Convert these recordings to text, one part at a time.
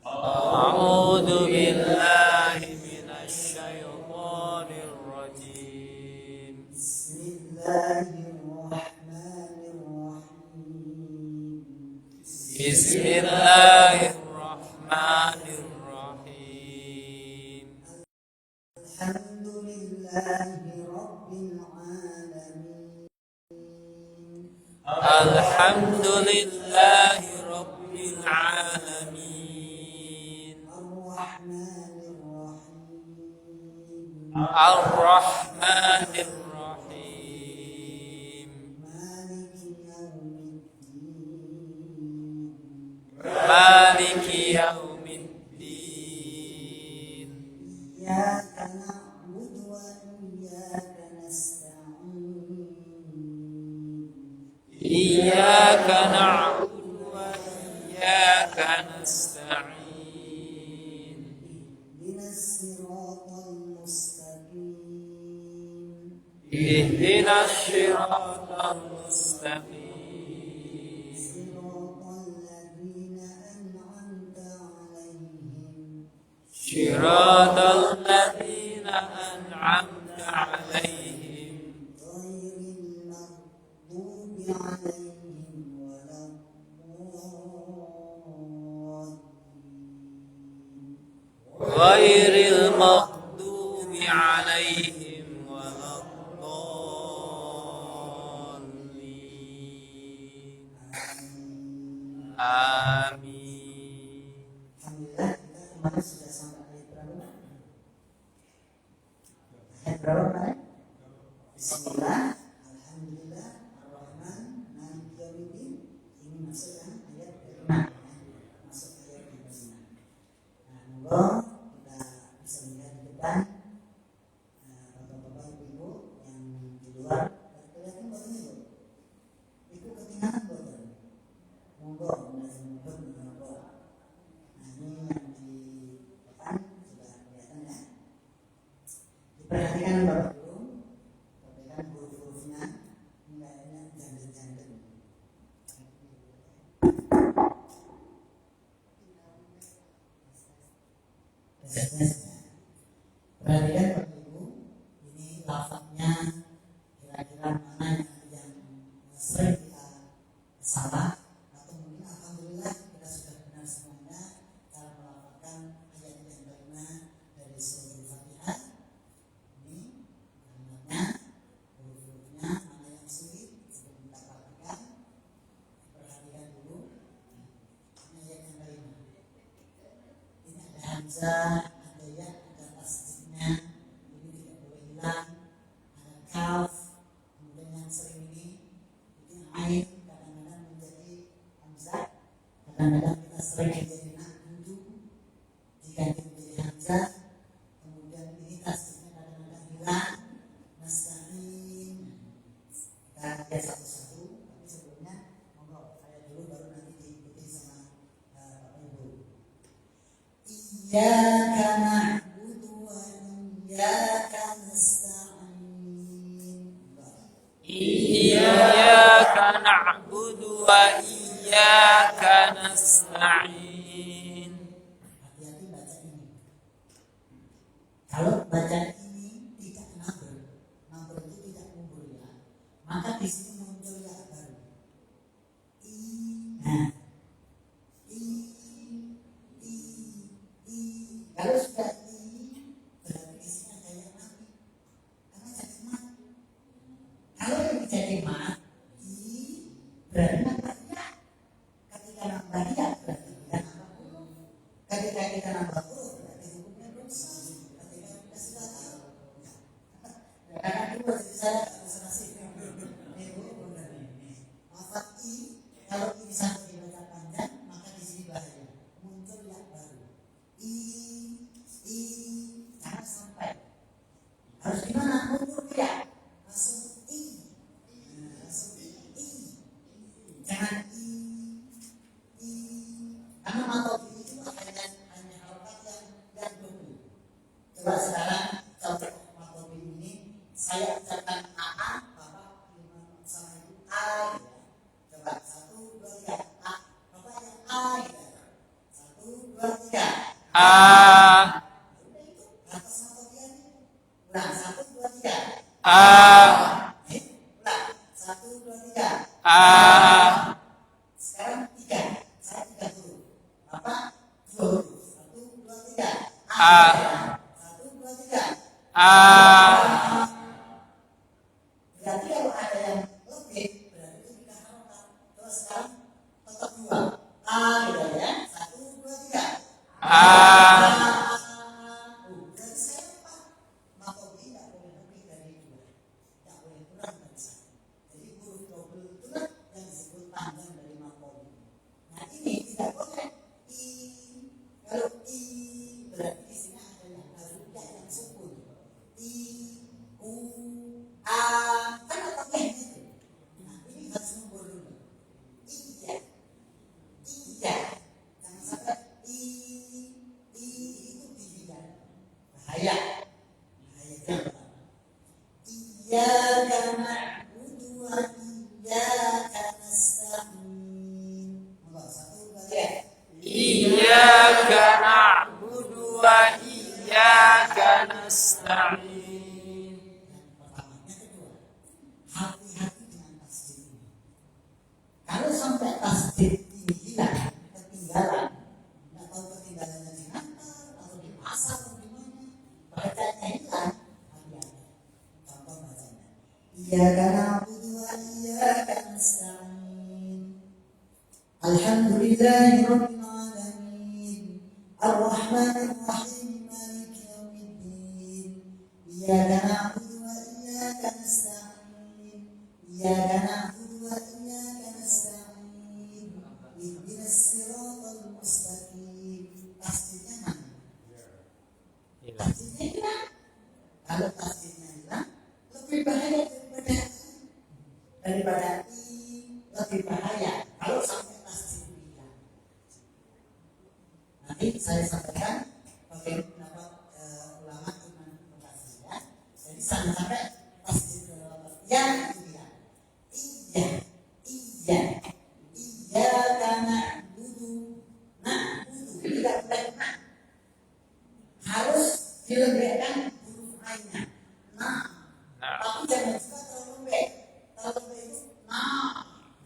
أعوذ بالله من الشيطان الرجيم. بسم الله الرحمن الرحيم. بسم الله الرحمن الرحيم. الحمد لله رب العالمين. الحمد لله رب العالمين. الرحمن الرحيم. الرحمن الرحيم. مالك يوم الدين. مالك يوم الدين. إياك نعبد وإياك نستعين. إياك نعبد وإياك نستعين. اهدنا الصراط المستقيم. اهدنا الصراط المستقيم. صراط الذين أنعمت عليهم صراط الذين أنعمت عليهم غير المغضوب عليهم ولا غير الضالين. المغضوب عليهم ولا الضالين. آمين. Alhamdulillah, kita kemarin sudah sampai ayat berapa? Ayat berapa kemarin? Bismillah, Alhamdulillah, Ar-Rahman, Malik Yawmiddin. Ini masuk yang ayat kelima, masuk ayat yang kelima. Nah, moga kita bisa melihat di depan bapak-bapak, ibu-ibu yang di luar. Kelihatan bajunya bu? Ibu ketinggalan bapak. Moga, moga. Nah, ini yang di depan sudah kelihatan ya. Diperhatikan bapak dulu, perhatikan huruf-hurufnya. Ini kayaknya janda-janda. Perhatikan bapak ibu, ini lafaznya kira-kira mana yang sering kita salah. Atau mungkin alhamdulillah kita sudah benar semuanya cara melafalkan ayat yang kelima dari surah Al-Fatihah. Ini kalimatnya, huruf-hurufnya, mana yang sulit sebelum kita perhatikan. Perhatikan dulu. Ini ayat yang kelima. Ini ada hamzah, ada ya, ada tasdidnya. Ini tidak boleh hilang. Ada kaf. Kemudian yang sering ini ain kadang-kadang menjadi hamzah, kadang-kadang kita sering menjadi nahdu. diganti menjadi hamzah, kemudian ini tasdidnya kadang-kadang hilang, nasta'in. Kita lihat satu-satu, tapi sebelumnya monggo saya dulu baru nanti diikuti sama Bapak Ibu. Iyyaka na'budu wa iyyaka nasta'in. Iyyaka na'budu wa iyyaka nasta'in. Hati-hati baca ini. Kalau baca ini tidak nabur itu tidak kumpul ya, maka di sini muncul ya baru. Nah, kalau sudah berarti di sini ada yang mati, karena jadi mati. Kalau yang jadi mati berarti nambah ya. Ketika nambah ya berarti tidak nambah huruf. Ketika kita nambah huruf berarti hukumnya dosa. Ketika kita sudah tahu, karena dulu saya harus ngasih lafaz i. Kalau ini sampai dibaca panjang, maka di sini bahaya muncul yang baru. I jangan sampai. Harus gimana? Muncul ya langsung i. Langsung i. Jangan i. Karena matobi itu hanya harokat yang double. Coba sekarang contoh matobi ini saya ucapkan a, Bapak sama Ibu a. Coba 1, 2, 3 a. Bapak yang a. 1, 2, 3 A. Udah itu atas matobian itu. Ulang 1, 2, 3 A. Ulang 1, 2, 3 A. Sekarang 3. Saya 3 huruf. Bapak 2 huruf. 1, 2, 3 A. 1, 2, 3 A. Berarti kalau ada yang lebih, berarti itu kita harokat. Terus sekarang tetap 2 a gitu ya. 1, 2, 3 A. Berarti saya lupa. Matobi tidak boleh lebih dari 2. Tidak boleh kurang dari 1. Jadi huruf double itulah yang disebut panjang dari matobi. Nah ini tidak boleh i. Kalau i berarti di sini ada yang baru, yang sukun. I, u, a, kan ada gitu. Nah ini harus ngumpul dulu. Iya, jangan sampai i itu tidak bahaya. Iyyaka na'budu wa iyyaka nasta'in. Nomor 1, 2, 3. Iyyaka na'budu wa iyyaka nasta'in. Yang pertama, yang kedua, hati-hati dengan tasdid ini. Kalau sampai tasdid ini hilang, ketinggalan, nggak tahu ketinggalannya di kantor atau di pasar atau di mana, bacanya hilang, hati-hati. Contoh bacanya, Iyyaka na'budu wa iyyaka nasta'in. Alhamdulillahi rabbil alamin. Ar-Rahmanir Rahim. Maliki yaumiddin. Iyyaka na'budu wa iyyaka nasta'in. Iyyaka na'budu wa iyyaka nasta'in. Ihdinas siratal mustaqim. Tasdidnya mana? Hilang. Tasdidnya hilang. Kalau tasdidnya hilang, lebih bahaya daripada i, lebih bahaya kalau sampai tasdid hilang. Nanti saya sampaikan bagaimana ulama Imam Muqtasim ya. Jadi sampai tasdid yang hilang. Iya karena na'budu tidak boleh na. Harus dilembekkan huruf ainnya. Nah, tapi jangan juga terlalu lembek. Terlalu lembek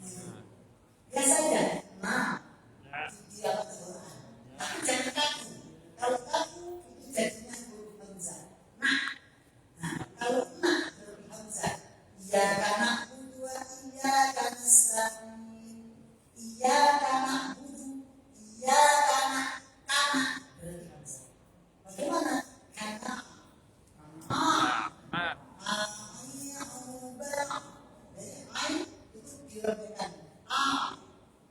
itu biasa aja. Di dalam Al-Quran. Tapi jangan kaku. Kalau kaku itu jadinya huruf hamzah. Kalau huruf hamzah. Iyyaka na'budu wa iyyaka nasta'in. Iyyaka na'budu. Iyyaka na'ana. Berarti hamzah. Bagaimana? Karena jadi ain itu dilembekkan a.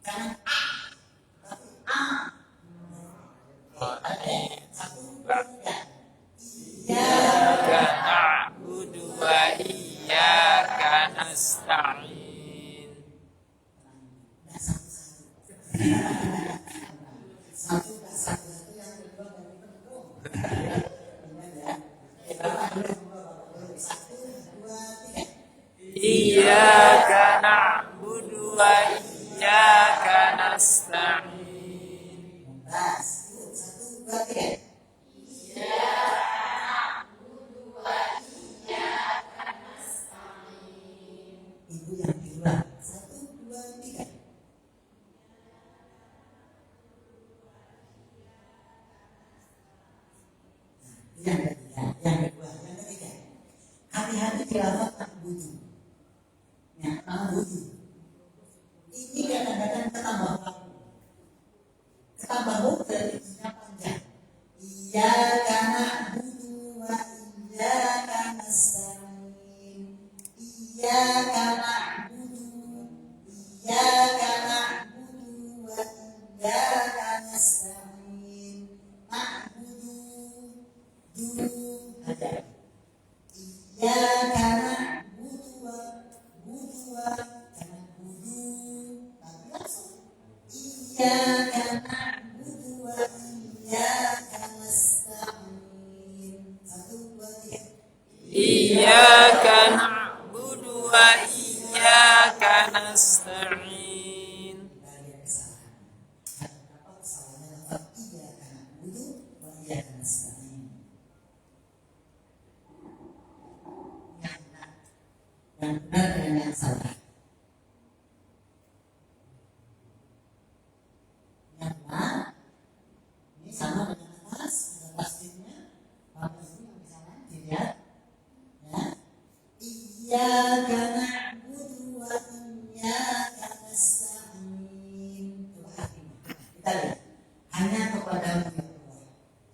Karena Satu nggak satu yang kedua dari pendukung. Ingat ya. Bapak dulu Bapak. 1, 2, 3. Iyyaka na'budu wa iyyaka nasta'in. Mumtaz. 1, 2, 3. Ibu yang kedua. 1, 2, 3. Yang ketiga, yang kedua, yang ketiga. Hati-hati tilawat na'budu. Ya, na'budu. Ini kadang-kadang ketambah kamu. Ketambah dari isinya panjang. Iyyaka na'budu wa iyyaka nasta'in. Iyyaka na'budu wa iyyaka nasta'in. Na'budu aja. Iyyaka na'budu wa jangan budu tapi langsung. Iyyaka na'budu wa iyyaka nasta'in. 1, 2, 3. Iyyaka na'budu wa iyyaka nasta'in. Bagian kesalahan. Apa kesalahannya? Lafaz iyyaka na'budu wa iyyaka nasta'in. Yang benar dan yang salah. Yang benar ini sama dengan atas, ada tasdidnya. Bapak Ibu yang misalnya dilihat, ya. Iyyaka na'budu wa iyyaka nasta'in. Coba artinya. Kita lihat. Hanya kepadamu ya Allah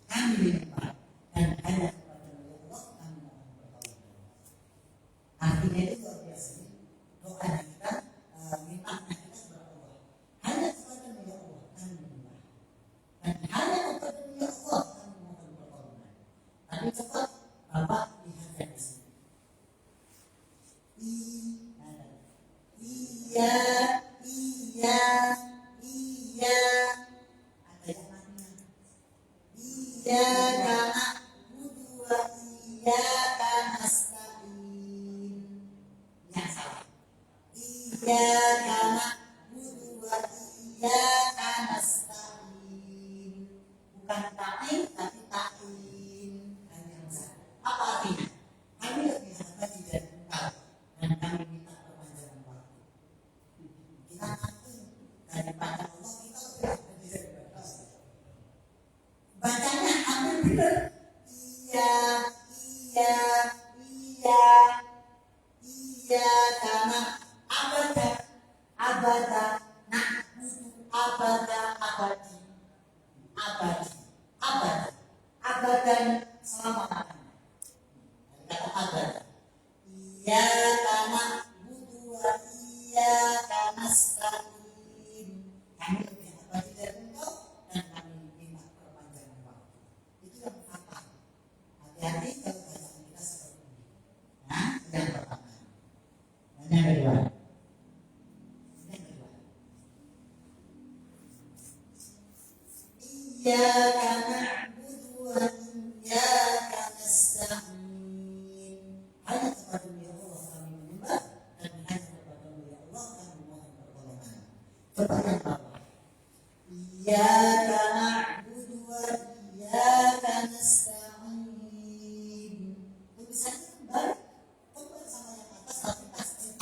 kami menyembah dan hanya kepadamu ya Allah kami mohon pertolongan. Artinya itu luar biasa. Doa kita, mintanya kita kepada Allah. Hanya kepadamu ya Allah kami menyembah dan hanya kepadamu ya Allah kami mohon pertolongan. Tapi cepat Bapak lihat dari sini. Iya, ada yang lainnya. Iyyaka na'budu wa iyyaka nasta'in. Yang salah. Iyyaka na'budu wa iyyaka nasta'in. Bukan ta'in tapi ta'in. Apa artinya? Kami lebih hati dari engkau dan kami minta perpanjangan waktu. Kita takut daripada Allah kita lebih hati daripada Allah. Bacanya hampir benar. Iya karena abada na'budu abadi abadan selama-lamanya. Kata abada. Iya karena budu wa iya karena nasta'in. Kami lebih abadi dari engkau dan kami minta perpanjangan waktu. Itu yang fatal. Hati-hati kalau bacaan kita seperti ini. Nah, yang pertama. Dan yang kedua. Iyyaka na'budu wa iyyaka nasta'in. Hanya kepadamu ya Allah kami menyembah dan hanya kepadamu ya Allah kami mohon pertolongan. Coba yang bawah. Iyyaka na'budu wa iyyaka nasta'in. Tulisannya kembali. Coba sama yang atas tapi tasdid.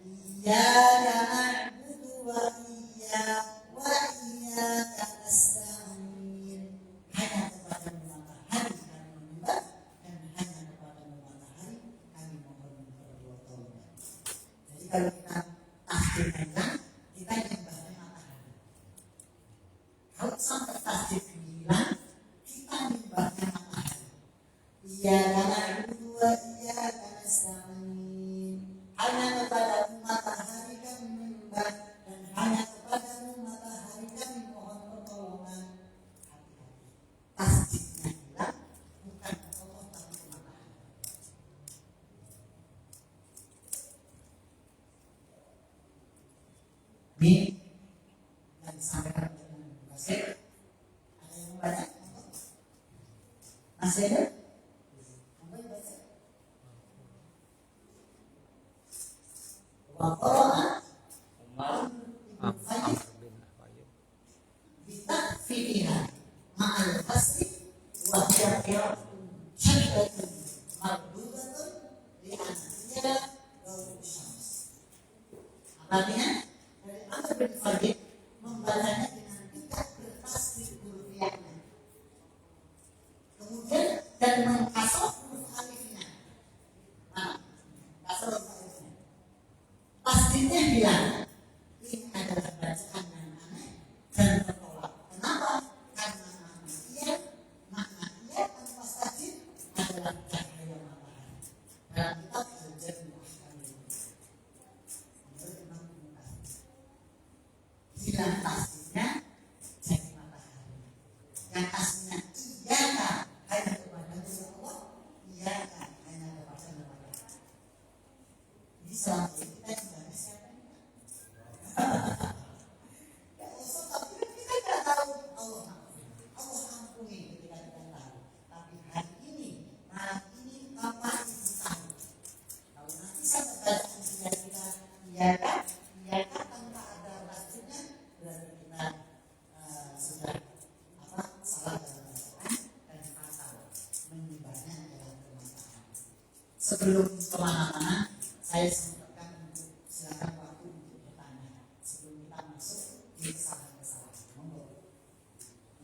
Iyyaka na'budu wa iyyaka nasta'in. Hanya kepadamu matahari kami menyembah dan hanya kepadamu matahari kami mohon pertolongan. Jadi kalau kita tasdidkan, kita menyembahnya matahari. Kalau sampai tasdid hilang, kita menyembahnya matahari. Iyyaka na'budu wa iyyaka nasta'in. Hanya kepadamu matahari kami menyembah dan hanya kepadamu matahari kami mohon pertolongan. Hati-hati. Tasdidnya hilang, bukan Allah tapi matahari. Ini yang disampaikan oleh Imam Basir. Ada yang membaca? Masih ada? Monggo baca. Wa qara'a Umar Ibnu Fajr Amr bin Khayyab. bitakfiriha ma'al fasli wa hiya qira'atun syaddatun mardudatun li'aniyya ghairu syams. Artinya dari Amr bin Fajr membacanya dengan tidak bertasdid hurufiyahnya, kemudian dan mengkasar huruf alifnya. Nah, kasar huruf alifnya. Tasdidnya bilang ini adalah bacaan yang aneh dan tertolak. Kenapa? Karena makna iya tanpa tasdid adalah cahaya matahari. Dalam kitab Al-Jami' Ahkamil menurut Imam Ibnu Katsir, bilang tasdidnya jadi matahari. Yang aslinya iyaka hanya kepada Allah, iyaka hanya kepada Allah. Jadi selama ini kita juga siapa? Ya Allah, tapi kita tidak tahu Allah ampuni ketika kita tahu. Tapi hari ini, malam ini, Bapak Ibu tahu. Kalau nanti saya baca kita iyaka tanpa ada tasdidnya, berarti kita sudah salah dalam bacaan dan asal menyebabnya adalah bermanfaat. Sebelum kemana-mana, saya sempatkan untuk silakan waktu untuk bertanya sebelum kita masuk di kesalahan-kesalahan. Monggo.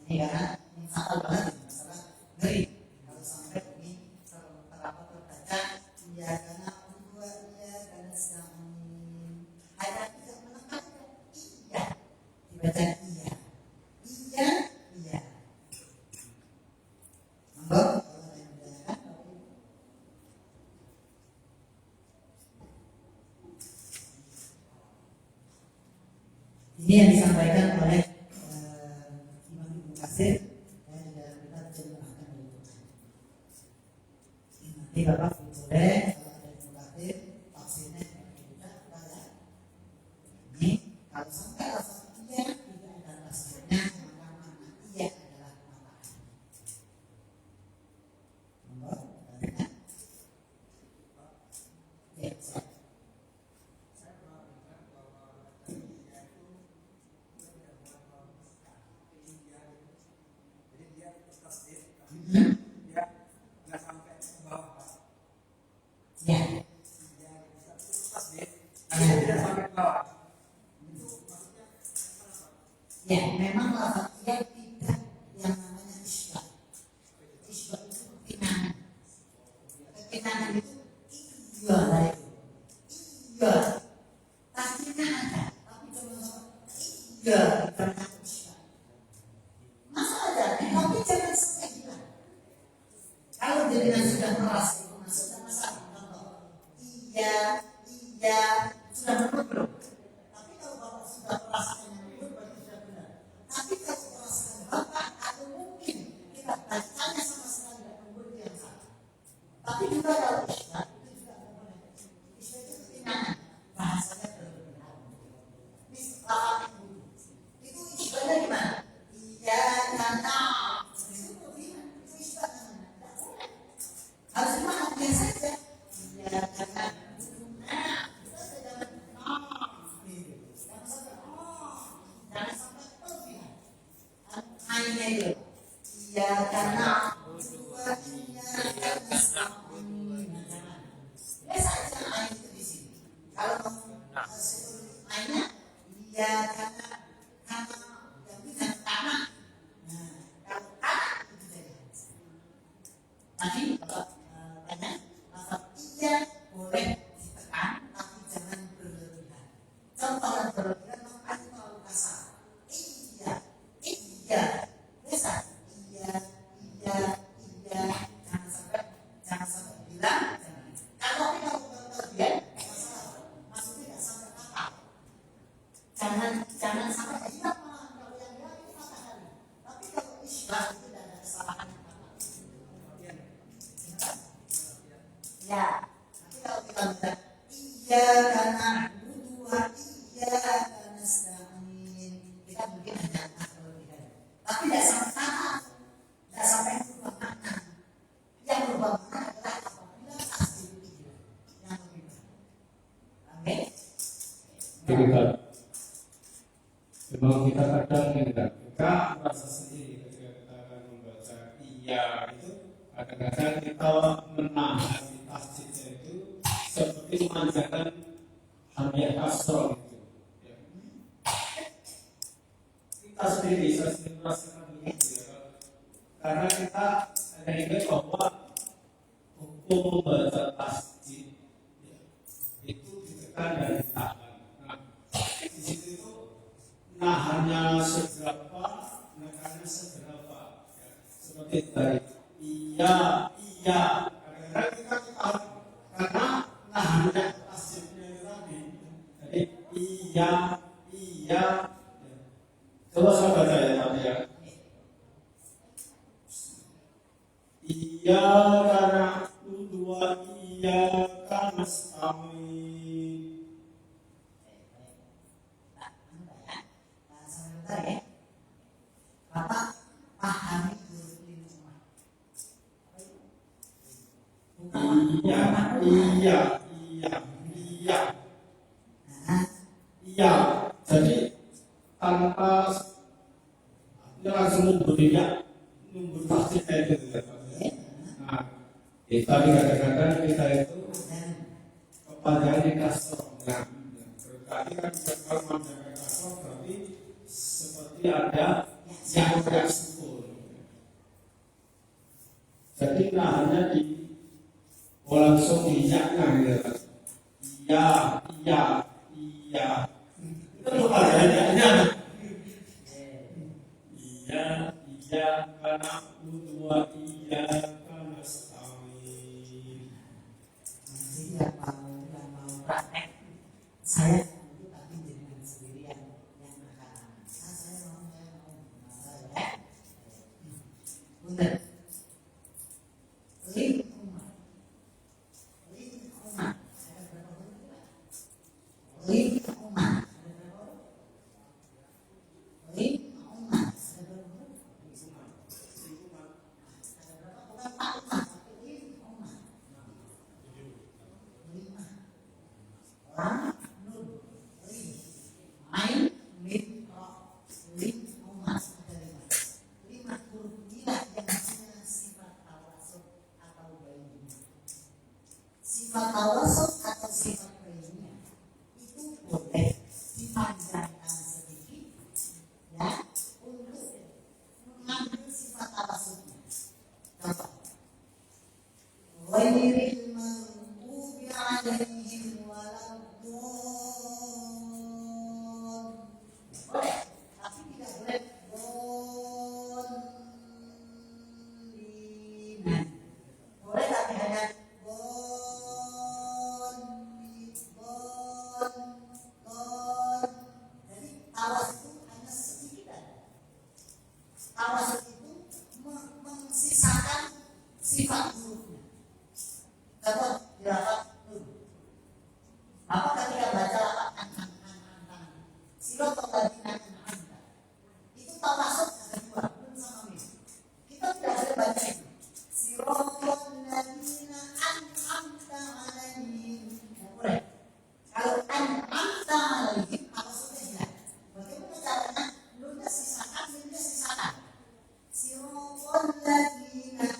Ini karena ini fatal banget ini masalah ngeri. Kalau sampai ini terbaca iya karena dua iya karena sedang ada tidak menekankan iya dibaca iya. Iya. Monggo. Ini yang disampaikan oleh Imam Ibnu Katsir di dalam kitab Jami' Ahkamil Quran. Nanti Bapak boleh kalau ada Ibnu Katsir tafsirnya juga baca. Ini kalau sampai lafaz iya tidak ada tafsirnya maka makna iya adalah matahari. Monggo, tanya. Ya, silakan. Ya, memang lafaz iya tidak yang namanya isbah. Isbah itu kekinangan. Kekinangan itu iya lah itu. Iya. Tasdidnya ada, tapi cuma iya karena isbah. Masa ada? Tapi jangan sampai hilang. Kalau jadinya sudah keras itu maksudnya masalah. Iya sudah benar belum? Tapi kalau Bapak sudah merasakan yang benar berarti sudah benar. Tapi kalau merasakan Bapak atau mungkin kita bacanya sama sekali tidak membuat yang salah. Tapi juga kalau isbah itu juga boleh. Isbah itu kekinangan, bahasanya benar. Ini setelah itu isbahnya gimana? Iya karena itu bagaimana? Itu isbah namanya. Tidak boleh. Harus gimana? Biasa saja. Iya karena iya karena biasa aja ain itu di sini. Kalau mainnya iya karena tapi jangan tanah. Nah, kalau tanah itu jadi tadi tanya lafaz iya boleh ditekan tapi jangan berlebihan. Contoh yang berlebihan makanya terlalu kasar. Iya biasa jangan sampai bilang kalau kita berlebihan masalah maksudnya tidak sampai kata jangan sampai hilang malah kalau yang bilang itu matahari tapi kalau isbah itu tidak ada kesalahan yang fatal ya nanti kalau kita bilang iya karena butuh iya karena sedangin kita mungkin hanya kelebihan. Tapi tidak sampai sana, tidak sampai berubah makna. Yang berubah makna adalah apabila tasbih itu yang lebih baik. Oke? Kita memang kita kadang kita merasa sendiri ketika kita akan membaca iya itu kadang-kadang kita menahan di tasjidnya itu seperti memanjakan hamzah kasroh itu. Ya. Saya sendiri merasakan begitu ya. Karena kita ada ingat bahwa hukum membaca tasjid ya, itu ditekan dan ditahan. Nah, di situ itu nahannya seberapa, nekannya seberapa. Ya. Seperti tadi, iya. Kadang-kadang kita tahu karena nahannya tasjidnya itu tadi. Jadi iya. Coba saya baca ya tadi ya. Iya karena dua iya karena amin. Sebentar ya. Bapak pahami huruf lima. Iya. Jadi tanpa dia langsung memberinya pasti kayak gitu ya. Nah, tadi kadang-kadang kita itu kepada di kasroh. Nah, berarti kan kalau menjaga kasroh berarti seperti ada yang sukun. Jadi nahannya di langsung dinyaknya gitu. Iya. Itu bukan hanya. Iya karena dua iya karena amin. Nanti yang mau praktek saya itu tadi dengan sendiri yang akan saya mau ya. Benar. Lima. Ada berapa huruf? Lima. Sifat tawasud atau sifat bayinya itu boleh dipanjangkan sedikit ya untuk mengambil sifat tawasudnya. Contoh, ghairil maghdubi alaihim waladdallin. Boleh, tapi tidak boleh dallin. Boleh tapi hanya sifat hurufnya. Contoh dirafat apa ketika baca sirot tadina itu termasuk ada dua belum sama ini. Kita tidak boleh baca itu sirot tadina an'amta alaihim. Tidak boleh. Kalau an'amta alaihim apa sudah jelas. Bagaimana caranya? Nunnya sisakan. Sirot tadina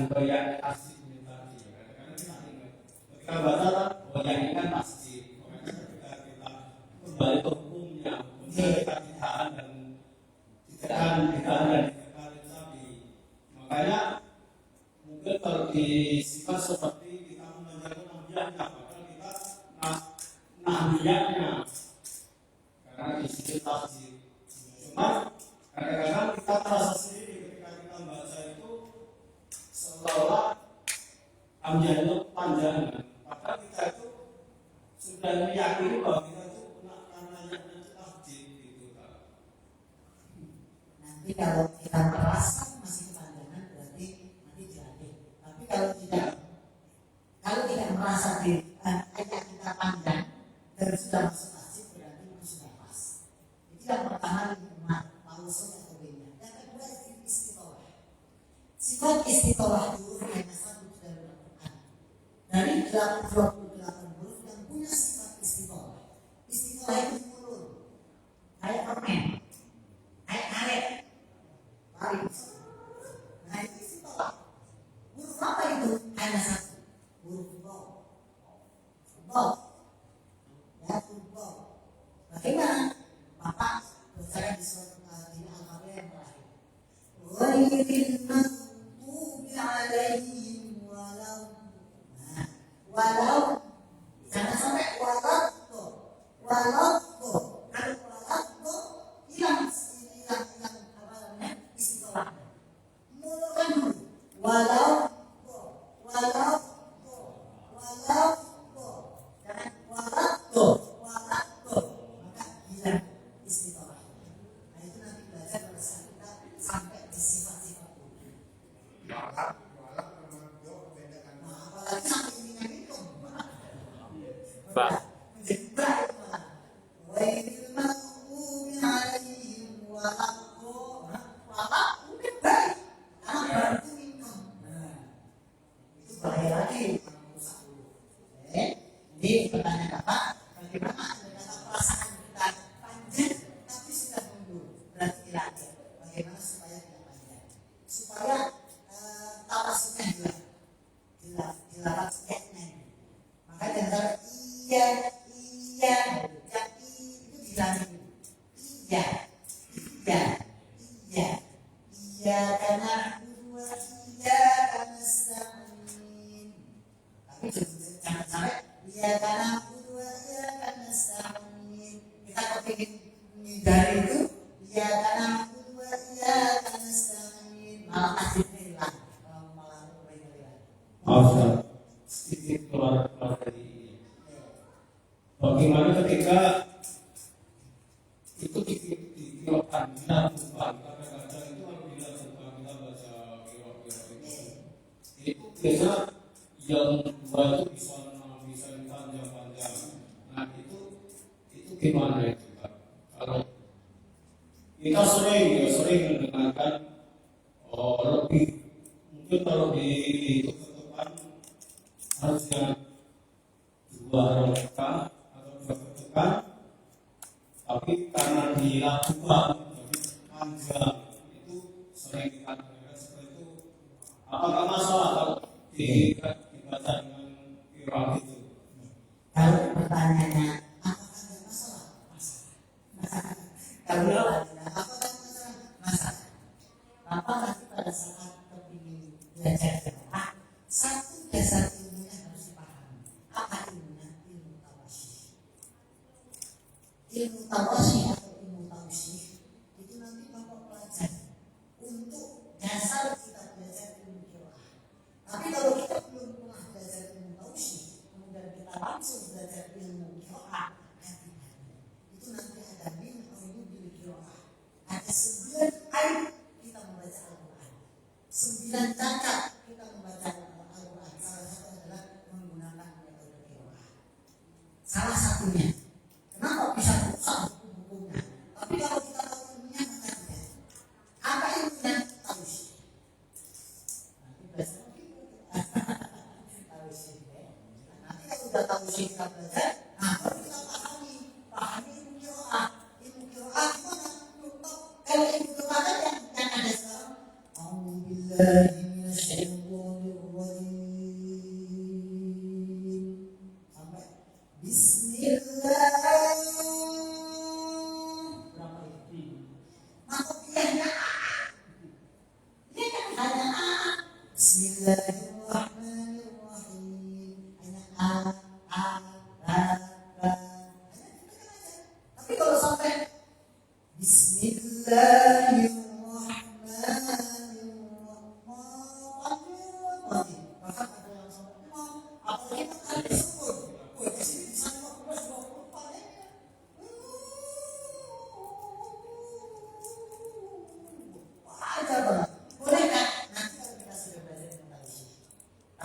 goyang aslinya tadi. Kadang-kadang kita ingat ketika baca oh yang ini kan masjid. Makanya ketika kita kembali ke hukumnya, kita ditahan dan ditekan tadi. Makanya mungkin kalau di sifat seperti kita mengajarkan nabianya, maka kita nabianya karena di sisi tasjid. Cuma kadang-kadang kita merasa sendiri ketika kita baca itu seolah ambian itu panjangan. Padahal kita itu sudah meyakini bahwa kita itu karena itu tasjid gitu kan. Nanti kalau kita merasa masih kepanjangan berarti nanti jadi. Tapi kalau tidak merasa ayat kita panjang dan sudah masuk masjid berarti itu sudah pas. Itu yang pertama lingkungan manusia atau beda. Yang kedua istiqomah. Sifat istiqomah huruf hanya satu dalam Al-Quran. Dari 28 huruf yang punya sifat istiqomah. Istiqomah itu mulur, kayak permen, kayak karet. Nah itu istiqomah. Huruf apa itu? Hanya satu. Huruf Bau. Ya, huruf Bau. Bagaimana? Bapak berbicara di surat Al-Fatihah yang terakhir. Ghairil maghdubi alaihim walau jangan sampai walau kalau hilang apa namanya istilah mulutkan dulu walau jangan walau maka hilang istilah. Nah itu nanti belajar pada saat kita sampai di sifat-sifat itu. Apalagi sampai ininya itu Pak. Jadi pertanyaan Bapak, bagaimana dengan perasaan kita panjang tapi sudah mundur berarti dilatih. Bagaimana supaya tidak panjang? Supaya tawasudnya dilapat setnek. Maka di antara iya yang itu dilatih. Iya karena dua iya karena nasta'in. Tapi jangan sampai iya karena dua iya karena nasta'in. Kita kepingin menghindari itu iya karena dua iya karena nasta'in. Malah tasdidnya hilang. Malah hilang. Maaf, sedikit keluar dari ini. Bagaimana ketika itu dikirakan dilakukan kadang-kadang itu kalau dilakukan kita baca kira-kira itu biasa yang dua itu bisa panjang-panjang. Nah itu gimana itu Pak? Kalau kita sering mendengarkan lebih mungkin kalau di ketukan harusnya 2 rakaat atau 2 ketukan, tapi karena dilakukan jadi panjang itu sering kita dengar seperti itu. Apakah masalah kalau dibaca dengan kiraan itu? Kalau pertanyaannya apakah ada masalah? Kalau apakah masalah? Bapak nanti pada saat kepingin belajar Quran, satu dasar ilmunya harus dipahami. Apa ilmunya? Ilmu tawasyih. Ilmu tawasyih atau ilmu tawasyih itu nanti Bapak pelajari untuk dasar kita belajar ilmu Quran. Tapi kalau kita belum pernah belajar ilmu tawasyih, kemudian kita langsung belajar ilmu Quran, itu nanti ada min ilmu bil Quran. Ada 9 ayat kita membaca Al-Quran, 9 cacat kita membaca Al-Quran. Salah satu adalah menggunakan metode Quran. Salah satunya. Kenapa bisa rusak hukum-hukumnya? Tapi kalau kita tahu ilmunya maka tidak. Apa ilmunya? Tawasyih. Nanti belajar tawasyih. Nanti kalau sudah tawasyih kita belajar, nah baru kita pahami ilmu Quran. Ilmu Quran gimana? Kalau ilmu Quran yang ada sekarang, A'udzubillahi minasyaitonir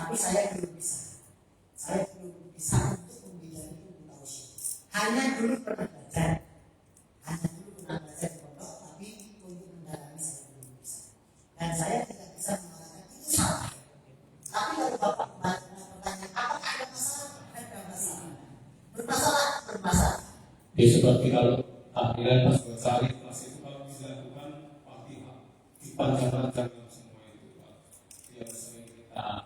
Tapi saya belum bisa. Saya belum bisa untuk menjadi ilmu tauhid. Hanya dulu pernah belajar. Hanya dulu pernah belajar di pondok, tapi untuk mendalami saya belum bisa. Dan saya tidak bisa mengatakan itu salah. Tapi kalau Bapak bertanya, apakah ada masalah? Ada masalah. Bermasalah. Ya seperti kalau tahlilan pas bersari pas itu kalau bisa dilakukan Fatihah dipanjang-panjangkan semua itu Pak. Yang sering kita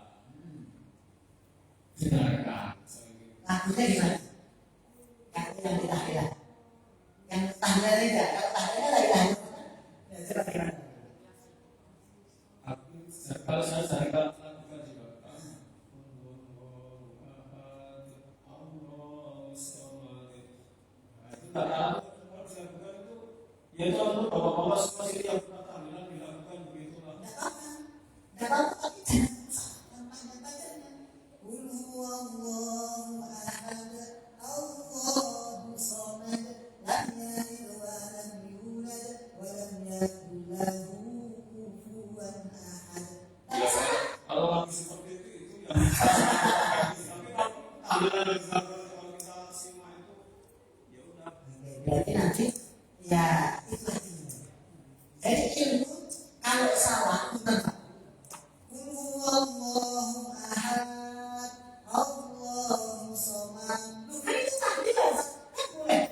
dengarkan. Lagunya gimana? Yang di tahlilan. Yang tahlilan aja. Kalau tahlilan lagi tahlilan. Ya coba gimana? Kalau saya lakukan juga Pak. Itu kata kalau dilakukan itu ya itu untuk bapak-bapak semua sini yang pernah tahlilan dilakukan begitu lah. Tidak apa-apa, tapi jangan yang panjang-panjangnya. Qul huwallahu ahad, Allahu samad, lam yalid wa lam yulad wa lam yakul lahu kufuwan ahad. Ya, kalau lagi seperti itu yang tapi kalau tahlilan dan zakat kalau kita simak itu ya udah. Berarti nanti ya itu artinya. Jadi ilmu kalau salah bukan Qul huwallahu ahad, Allahu samad. Loh, kan itu tahlilan. Kan boleh.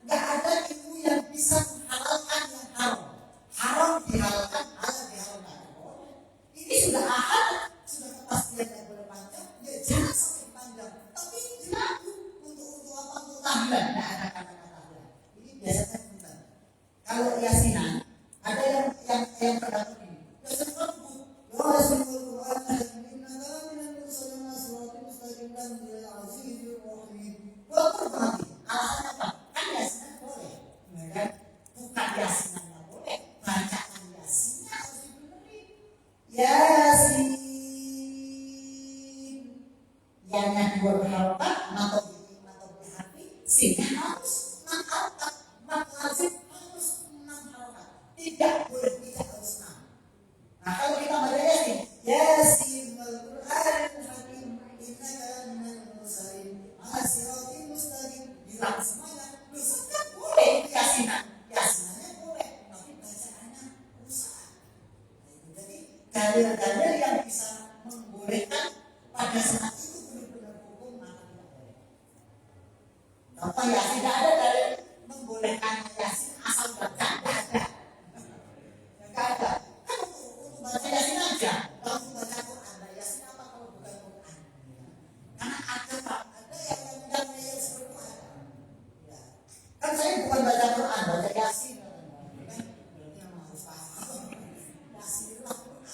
Enggak ada ilmu yang bisa menghalalkan yang haram. Haram dihalalkan, halal diharamkan. Boleh. Ini sudah ahad, sudah kepastian yang boleh panjang. Ya jangan sampai panjang. Tapi dilaku untuk apa? Untuk tahlilan. Enggak ada kata-kata tahlilan. Ini biasanya bukan. Kalau yasinan ada yang pernah begini. Yasin Rabbuk. Ya Rasulul Quran. Innaka minal mursalin siratal mustaqim tanzilul azizir rahim. Walaupun mati. Alasannya apa? Kan yasinan boleh. Ya kan? Bukan yasinan nggak boleh. Bacaan yasinnya harus dibenerin. Yasin. Yang dua berharokat atau berhati. Sinnya harus mengharokat. Lazim harus 6 harokat. Tidak boleh tidak harus 6. Nah kalau kita baca Yasin, Yasin wal Qur'anil Hakim, innaka minal mursalin ala siratal mustaqim. Diulang semuanya. Loh, kan boleh yasinan. Yasinannya boleh, tapi bacaannya rusak. Jadi dalil-dalil yang bisa membolehkan pada saat itu benar-benar hukum maka tidak boleh. Contoh ya tidak ada dalil membolehkan yasin asal baca, tidak ada. Tidak ada. Kan untuk baca yasin aja. Kalau untuk baca Quran, nah yasin apa kalau bukan Quran? Karena ada Pak, ada yang seperti itu ada. Ya. Kan saya bukan baca Quran, baca yasin. Kan berarti memang harus paham. Yasin itu lah Quran.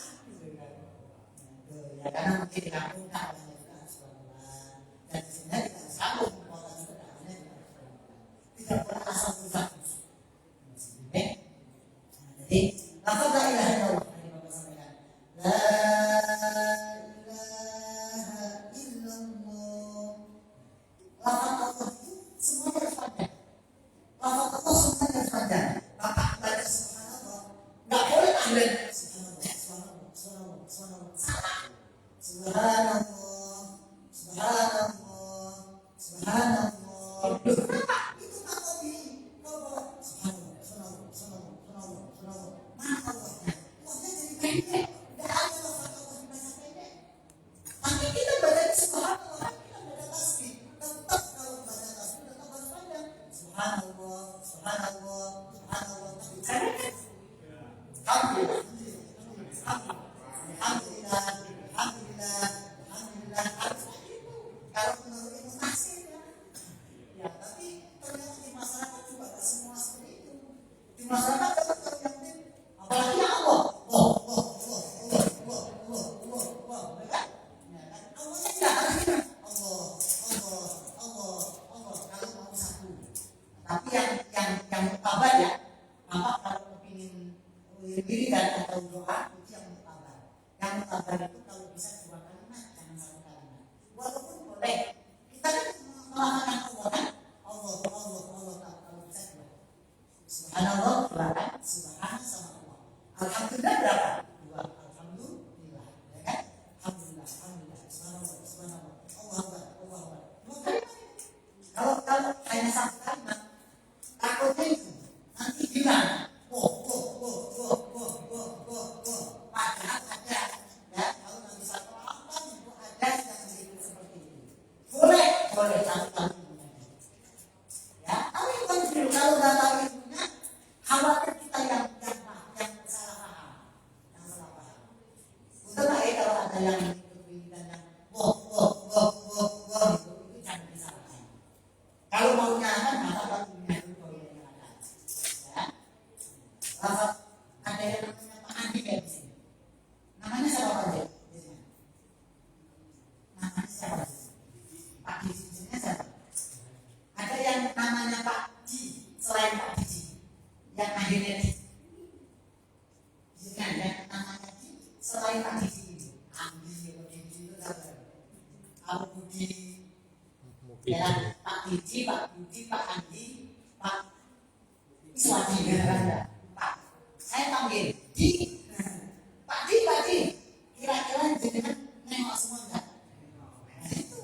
Ya karena mungkin di kampung tak ada yang harus pelan-pelan. Dan sebenarnya kita harus sambung kota juga namanya juga harus pelan-pelan. Tidak boleh asal usah. Jadi, lafaz la ilaha illallah tadi Bapak sampaikan. La ilaha illallah. Lafaz Allah itu semuanya harus panjang. Lafaz Allah semuanya harus panjang. Bapak baca subhanallah. Enggak boleh tahlilan. Subhanallah. Salah. Subhanallah. Subhanallah. Loh, kenapa? Itu makobi. Kalau subhanallah. Mana Allahnya? Allahnya jadi pendek. Tidak ada lafaz Allah dibaca pendek. Tapi kita baca subhanallah, kita baca tasbih. Tetap kalau baca tasbih tetap harus panjang. Subhanallah. Karena kan Alhamdulillah. Ya kan? Pak Didi, Pak Budi, Pak Andi, Pak Iswadi, ya. Pak, saya panggil Di, Pak Di, Pak Di. Kira-kira jenengan nengok semua enggak? Nah, itu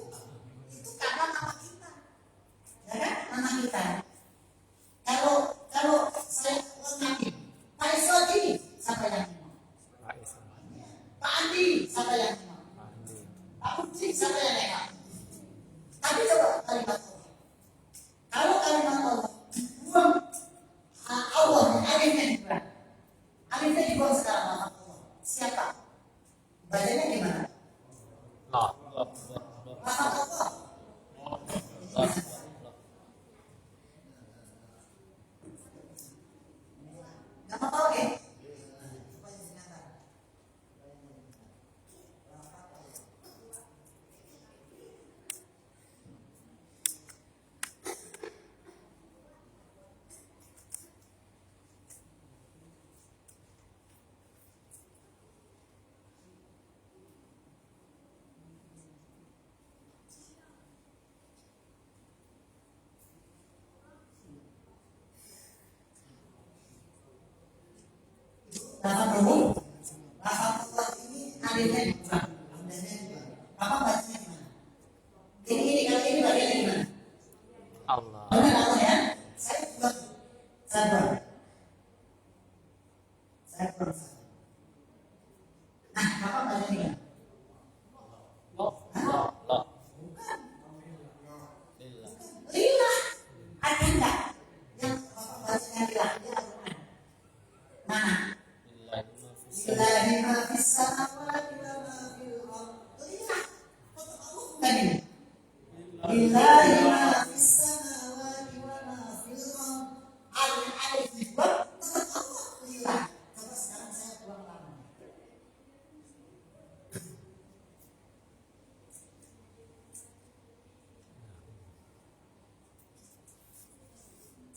karena nama kita, ya kan? Nama kita. Kalau saya lengkapin, Pak Iswadi, siapa yang nengok? Pak Andi, siapa yang nengok? Pak Budi, siapa yang nengok? Tapi coba kalimat Allah. Kalau kalimat Allah dibuang, Allah alifnya dibuang. Alifnya dibuang sekarang nama Allah. Siapa? Bacanya gimana? Nama Allah. Nama Allah ya? Lafaz umum, lafaz Allah ini alifnya dibuang, hamzahnya dibuang. Apa bacanya gimana? Ini kalau ini bacanya gimana? Allah. Benar Allah ya? Saya buang. Saya buang. Nah, apa bacanya gimana? Lillah. Ada enggak yang bapak bacanya lillah? Mana? Lillahi ma fis samawati wa ma fil ardh. Lillah. Tadi. Lillahi ma fis samawati wa ma fil ardh. Alif dibuat tetap Allah. Lillah. Coba sekarang saya buang lama.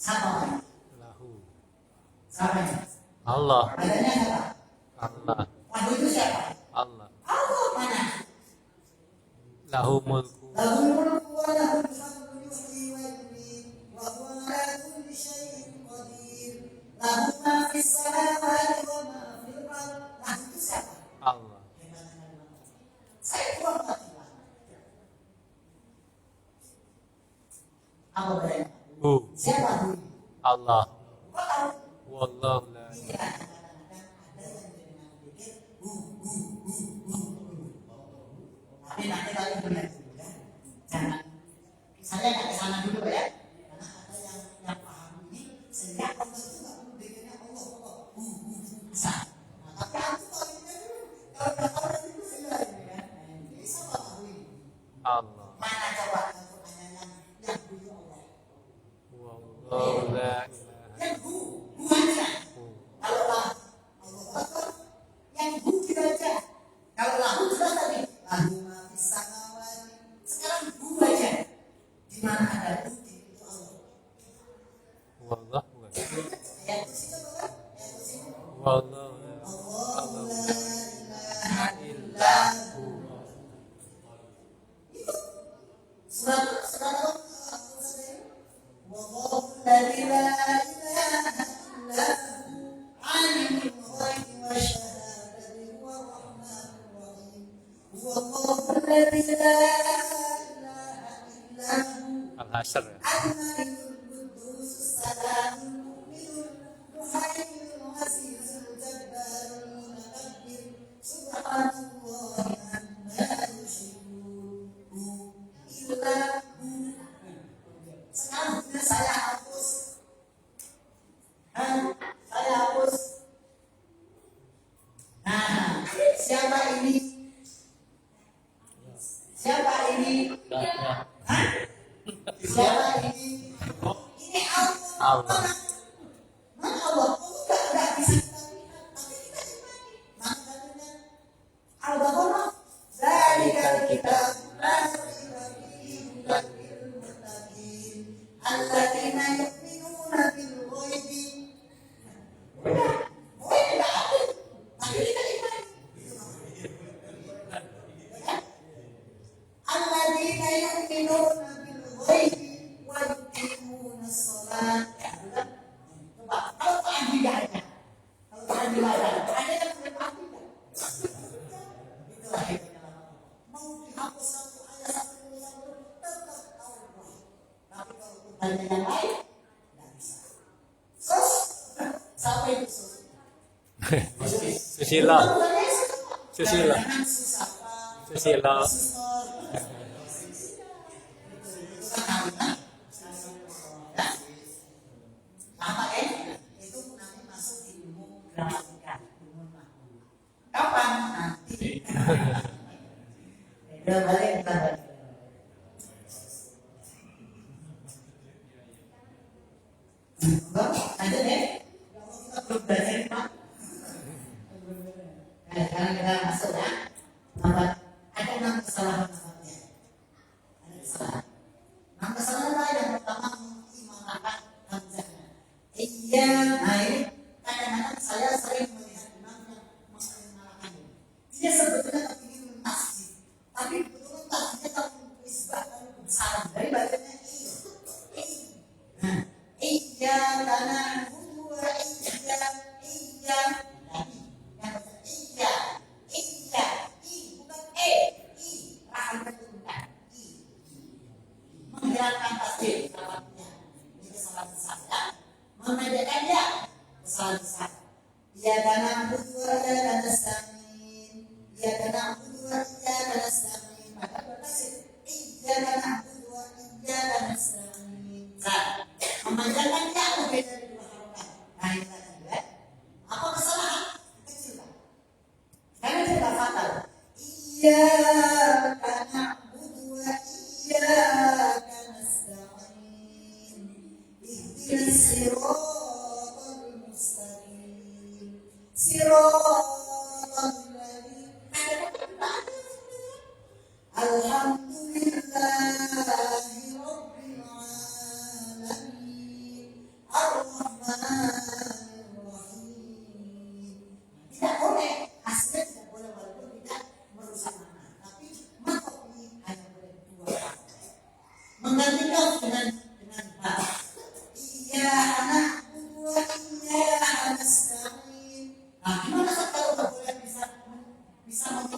Siapa? Siapa ya? Allah. Adanya siapa? Allah. Lahu itu siapa? Allah. Allah mana? Lahu mulku. Lahul mulku wa lahul hamdu yuhyi wa yumiit wa huwa ala kulli syai'in qadir. Lahu ma fis samawati wa ma fil ardh. Lahu itu siapa? Allah. Saya buang lagi. Apa bedanya? Siapa hu? Allah. Kau tahu? Wallahu la Iya, kadang-kadang ada yang dengan pikir tapi nanti kalian benar dulu ya. Jangan saya nggak kesana dulu ya. Karena ada yang paham ini sehingga Allah itu nggak perlu pikirnya Allah bisa. Nah, tapi aku tahu ini dulu. Kalau nggak tahu itu sehingga ini kan. Jadi siapa tahu ini? Allah. Mana coba pertanyaannya yang dulu Allah. Wallahu la Yang buahnya. Kalau lah Allah Akbar, yang kita baca. Kalau lahu jelas tadi. Lahu ma fis samawati. Sekarang aja. Di mana ada bukti itu Allah. Wallahu la Ayat kursi coba kan? Ayat kursi. Wallahu Allahu la ilaha illa hu. Itu surat Allah. Wallahu la ilaha illa hu. Alimul ghaibi wasyahadati huwa rahmanur rahim. Wallahu la ilaha illa hu. Al-Hasyr. Al-Malikul Quddus Salamul Mu'minul Muhaiminul Azizul Jabbarul Mutakabbir. Subhanallahi amma yusyrikun. Illa hu. Sekarang saya hapus. Saya hapus. Nah, siapa ini? Siapa ini? Hah? Siapa ini? Ini Allah. Allah. Mana Allah? Enggak bisa kita lihat, tapi kita imani. Mana dalilnya? Al-Baqarah. Zalikal kitab la raiba fihi hudan lil muttaqin alladzina yu'minuna bil ghaibi. Udah, pokoknya enggak ada. Tapi kita imani. Alladzina yu'minuna bil Tanya yang lain, nggak bisa. Sos, siapa itu sos? Susilo. Susilo. Jangan susah, Pak. Susilo. Apa itu nanti masuk di ilmu gramatika, ilmu nahu. Kapan? Nanti. Udah balik kita balik. Lanjut ya. Kita belum belajar Pak. Nah, sekarang kita masuk ya. Nomor ada 6 kesalahan nampaknya. Ada kesalahan. 6 kesalahan apa yang pertama mengimanakan hamzahnya. Iya, baik. Kadang-kadang saya sering melihat imam yang mengimanakan ini. Dia sebetulnya ingin mentasjid, tapi betul tasjidnya tapi isbah dan kebesaran. Dari bacanya i. Nah, iya karena budu iya. Menghilangkan tasbih salatnya ini kesalahan besar ya. Membedakan ya kesalahan besar. Ya karena budu karena nasta'in. Ya karena budu karena nasta'in. Maka berkasih iya karena budu karena nasta'in. Memanjangkan ya lebih dari 2 harokat. Nah ini tadi ya. Apa kesalahan? Kecil lah. Karena tidak fatal. Iya karena budu iya. الصراط المستقيم صراط الذين الحمد لله رب العالمين الرحمن الرحيم. Tidak boleh, aslinya tidak boleh walaupun tidak merusak makna. Tapi makna ini hanya boleh 2 kata. Menggantikan dengan ba. Iya anak budu iya nasta'in. Nah gimana kalau nggak boleh bisa meminta misalnya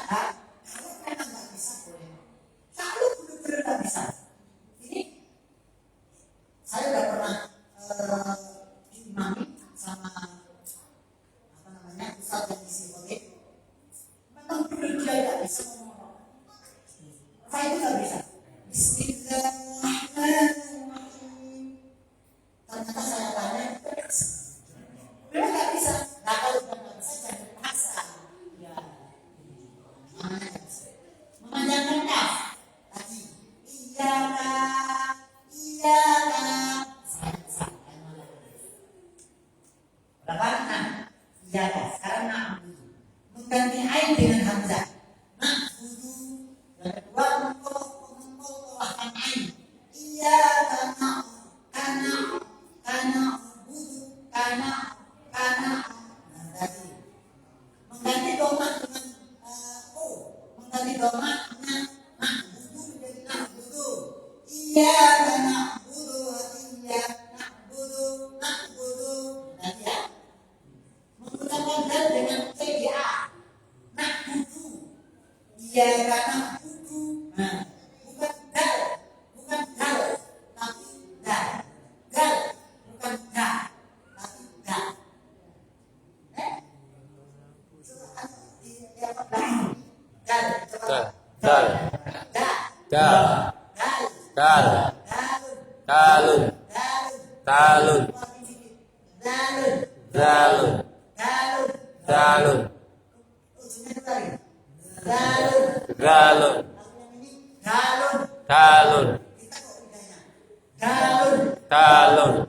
kalau memang nggak bisa boleh. Kalau benar-benar nggak bisa, ini saya udah pernah diimami sama apa namanya ustadz yang isi hotel. Memang benar dia nggak bisa ngomong. Saya itu nggak bisa. Bismillahirrahmanirrahim. Ternyata saya tanya, memang nggak bisa. Nah kalau udah nggak bisa jangan paksa. Ya, mana nggak bisa. Memanjangkan kaf tadi. Iya kak. Berapa? Nah, iya kak. Sekarang nah mengganti ain dengan hamzah. Nah, budu. Yang kedua mengkolahkan ain. Iya karena budu karena nah tadi mengganti doma dengan mengganti doma dengan nah budu menjadi nah budu iya karena budu iya nah budu tadi ya menggunakan dal dengan TGA nah budu iya karena budu nah bukan dal tapi dal bukan dal tapi dal dal Dal. Talun. Talun.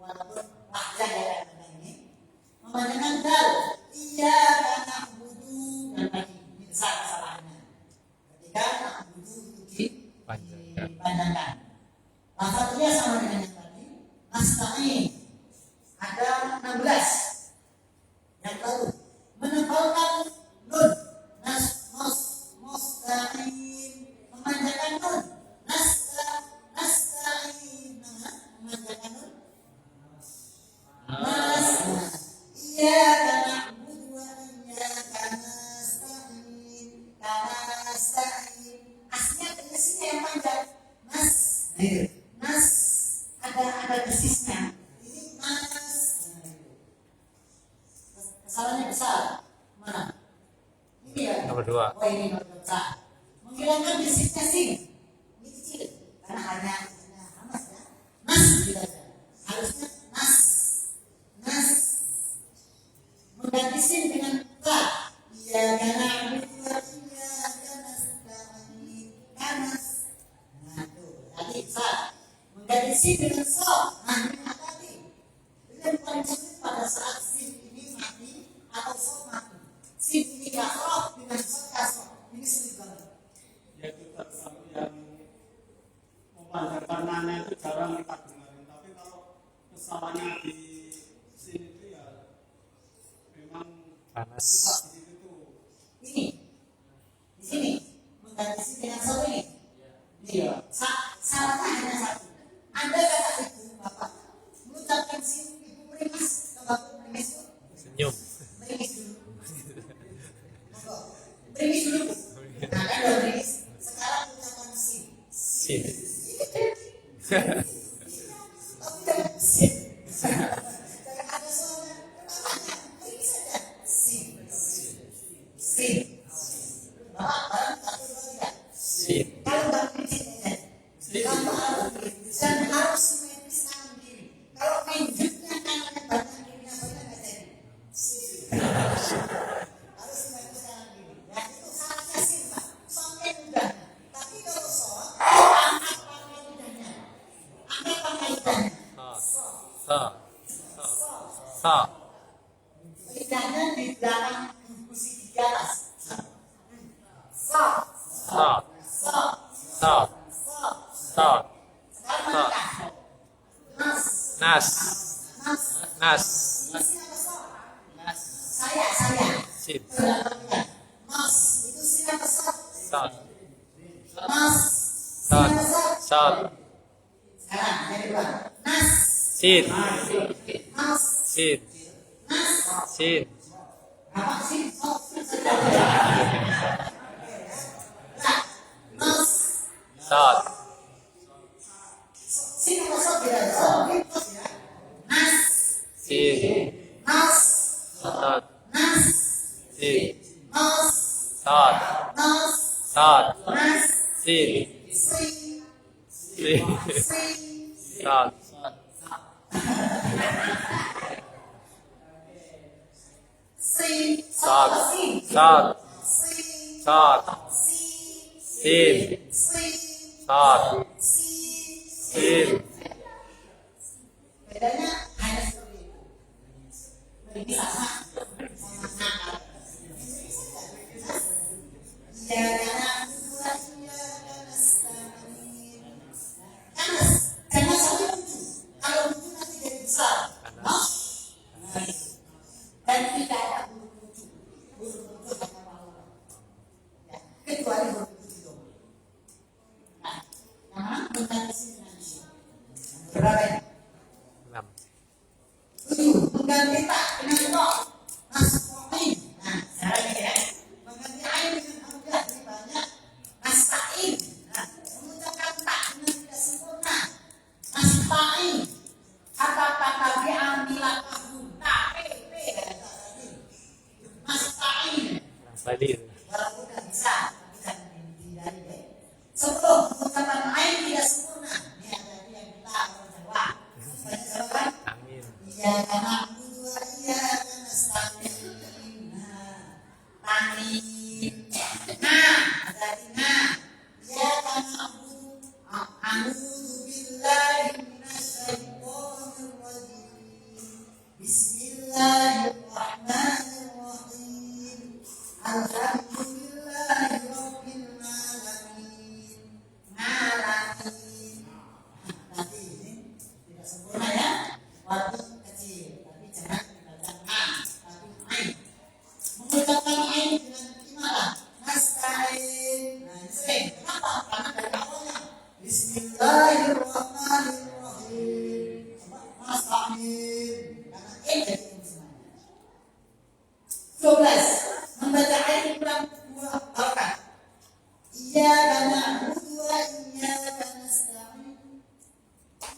Walaupun wajah ya ini memanjangkan dal iya karena budu dan tadi ini besar kesalahannya ketika nak budu itu dipanjangkan. Nah satunya sama dengan yang tadi nasta'in ada 16 yang lalu menempelkan nun nasta'in memanjangkan nun nasta'in memanjangkan nun iya karena budu iya karena Nomor 2. Oh ini nomor 2. Menghilangkan bisiknya sih. Ini kecil. Karena hanya hamas ya. Nas tidak ada. Harusnya nas. Nas. Mengganti sin dengan ta. Iya karena iya karena kanas. Nah tuh. Tadi sa. Mengganti sin dengan so. Nah ini tadi. Itu paling sulit pada saat sin ini mati atau so mati. Sin ini kasroh dengan so kasroh. Ini sulit banget. Yaitu yang memanjatkan nanya itu jarang kita dengarin, tapi kalau kesalahannya di sini itu ya memang Panas. susah di situ tuh. Ini di sini mengganti sin dengan so ini. Iya. Salahnya hanya satu. Anda kata ibu bapak mengucapkan sin ibu merimis atau bapak merimis itu Senyum. merimis dulu. Merimis dulu. Nah kan udah merimis. Sekarang ucapkan sin. Sin. Tapi jangan sin. Jangan ada soalnya. Namanya merimis saja. Sin. Sin. Bapak barang satu dua tiga. Sin. Kalau nggak merimis aja. Kamu harus merimis dan harus simetris kanan kiri. Kalau main jutnya kanannya banyak kirinya banyak nggak jadi. Harus simetris kanan kiri. Ya itu saatnya sih pak. Soalnya ludahnya. Tapi kalau soal angkat pangkal ludahnya. Angkat pangkal ludahnya. Sa. Sa. Lidahnya di belakang gusi gigi atas. So. Sa. So. Sa. So. Sa. Sekarang menikah. Mas. Nas. Mas. Nas. Ini siapa so? Saya. Sin. Mas, itu siapa so? Sat. Mas, Sat. siapa so? Sat. Sekarang yang kedua. Nas. Sin. Mas. Sin. Nas. Sin. Apa sih? So. Mas. Sat. Siapa so? Tidak so. Itu ya. Nas. Sin. Nas. Sat. Nas. Sin. Nas. Sat. Nas. Sat. Nas. Sin. Sri. Sin. Sri. Sat. Sri. Sat. Sri. Sat. Sri. Sat. Si. Sin. Sri. Sat. Si. Sin. Bedanya hanya seperti itu. Ini sama nakal. Ya karena jangan sampai lucu. Kalau lucu nanti jadi besar. Nah, dan tidak ada huruf lucu. Huruf lucu hanya malu. Ya, kecuali huruf lucu itu. Nah, nama mengganti dengan sini. Berapa ya? 6. 7. Mengganti tak dengan to. Nasta'in. Nah, caranya ya. Mengganti ain dengan hamzah ini banyak. Nasta'in. Nah, mengucapkan tak dengan tidak sempurna. Nasta'in. Kata-kata diambil kabul. Tak, p dan tadi. Nasta'in. Tadi. Walaupun tidak bisa, tapi jangan dihindari deh. Sebelum mengucapkan ain tidak sempurna. Ini ada yang kita orang Jawa. Banyak Jawa kan? Amin. Iya karena dua iya karena stamina. Tamin. Nah, ada di nah. Iya karena a'udzubillahi minasyaitonir rajim. Bismillahirrahmanirrahim. Alhamdulillahirabbil alamin. Alamin. Nanti ini tidak sempurna ya. Walaupun kecil, tapi jangan dibaca a, tapi ain. Mengucapkan ain dengan gimana? Nasta'in. Nah, ini sering. Kenapa? Karena dari awalnya. Bismillahirrahmanirrahim. Nasta'in. Karena ain jadi semuanya. 12. Membaca ain kurang 2 harakat. Iyyaka na'budu wa iyyaka nasta'in.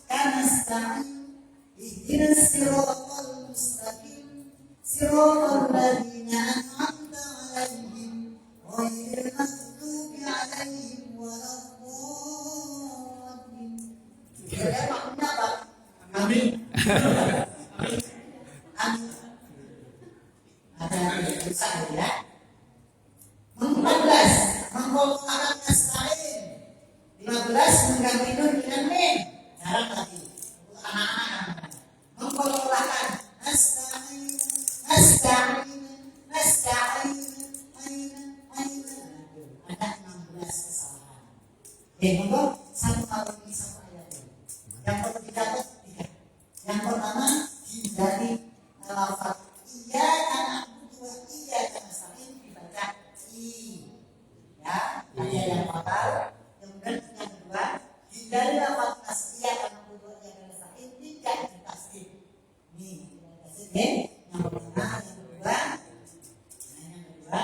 Kanasta'in. Ihdinas siratal mustaqim. Siratal ladzina an'amta 'alaihim Ada yang bisa ya. 14 mengkolokkan naskain. 15 mengganti nun dengan mim. Jarang lagi untuk anak-anak. Mengkolokkan naskain, naskain. Ada 16 kesalahan. Monggo satu kali ini satu ayat. Yang perlu dicatat 3. Yang pertama hindari lafaz iya karena dua iya karena saling dibaca i. Ya, ada yang fatal. Kemudian yang kedua hindari lafaz nas iya karena dua iya karena saling tidak ditasdid. Nih, yang pertama, yang kedua,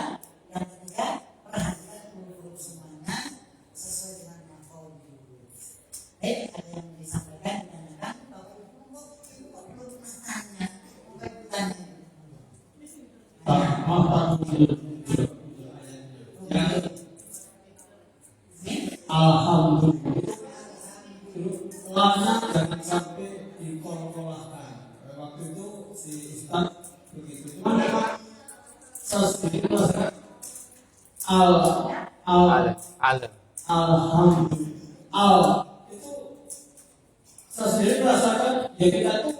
yang ketiga perhatikan huruf semuanya sesuai dengan maf'ul. Baik, ada yang disampaikan ditanyakan bahwa belum tanya, bukan tanya. Alhamdulillah. Lana jangan sampai dikolkolahkan. Waktu itu si Ustaz begitu. Cuma memang sesuatu alhamdulillah itu saya sendiri merasakan ya kita tuh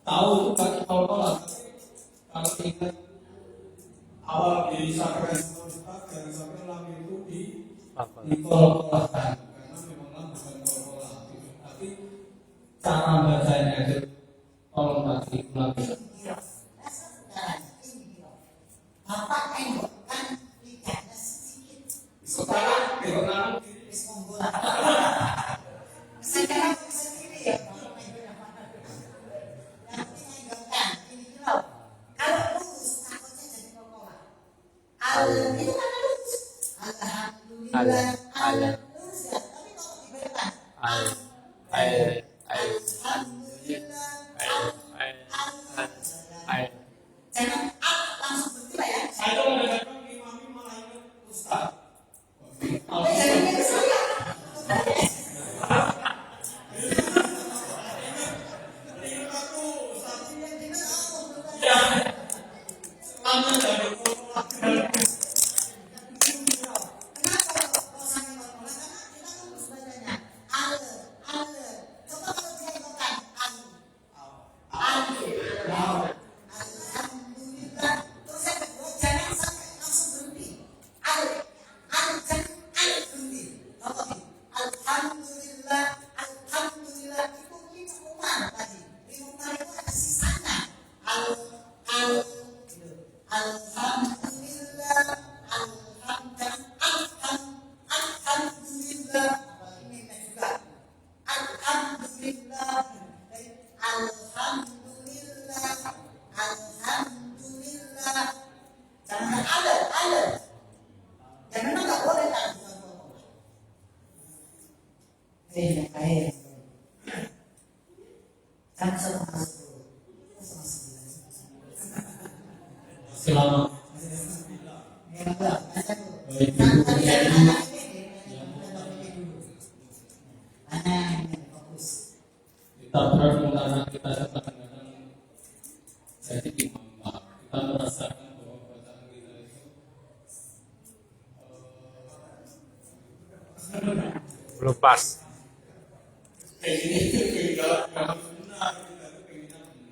tahu itu pakai kolkolah. Kalau ingat awal disampaikan sama Ustaz jangan sampai lam itu dikolkolahkan karena memang lam bukan kolkolah gitu. Tapi cara bacanya itu tolong kasih lagi. Bapak tengok kan lidahnya sedikit. Sekarang kebenaran Sekarang sendiri ya. Yang menyenggolkan ini kilo. Kalau lurus takutnya jadi kokola. Itu kan lurus. Alhamdulillah. Lurus ya. Tapi kalau diberikan jangan langsung berhenti ya. saya tuh mendengarkan imam malah ingat Ustaz. Jangan ke saya. Selamat. Kita benar kita kadang-kadang jadi imam kita merasakan bahwa bacaan kita itu belum pas. kalau benar kita itu pengennya benar, tapi kadang-kadang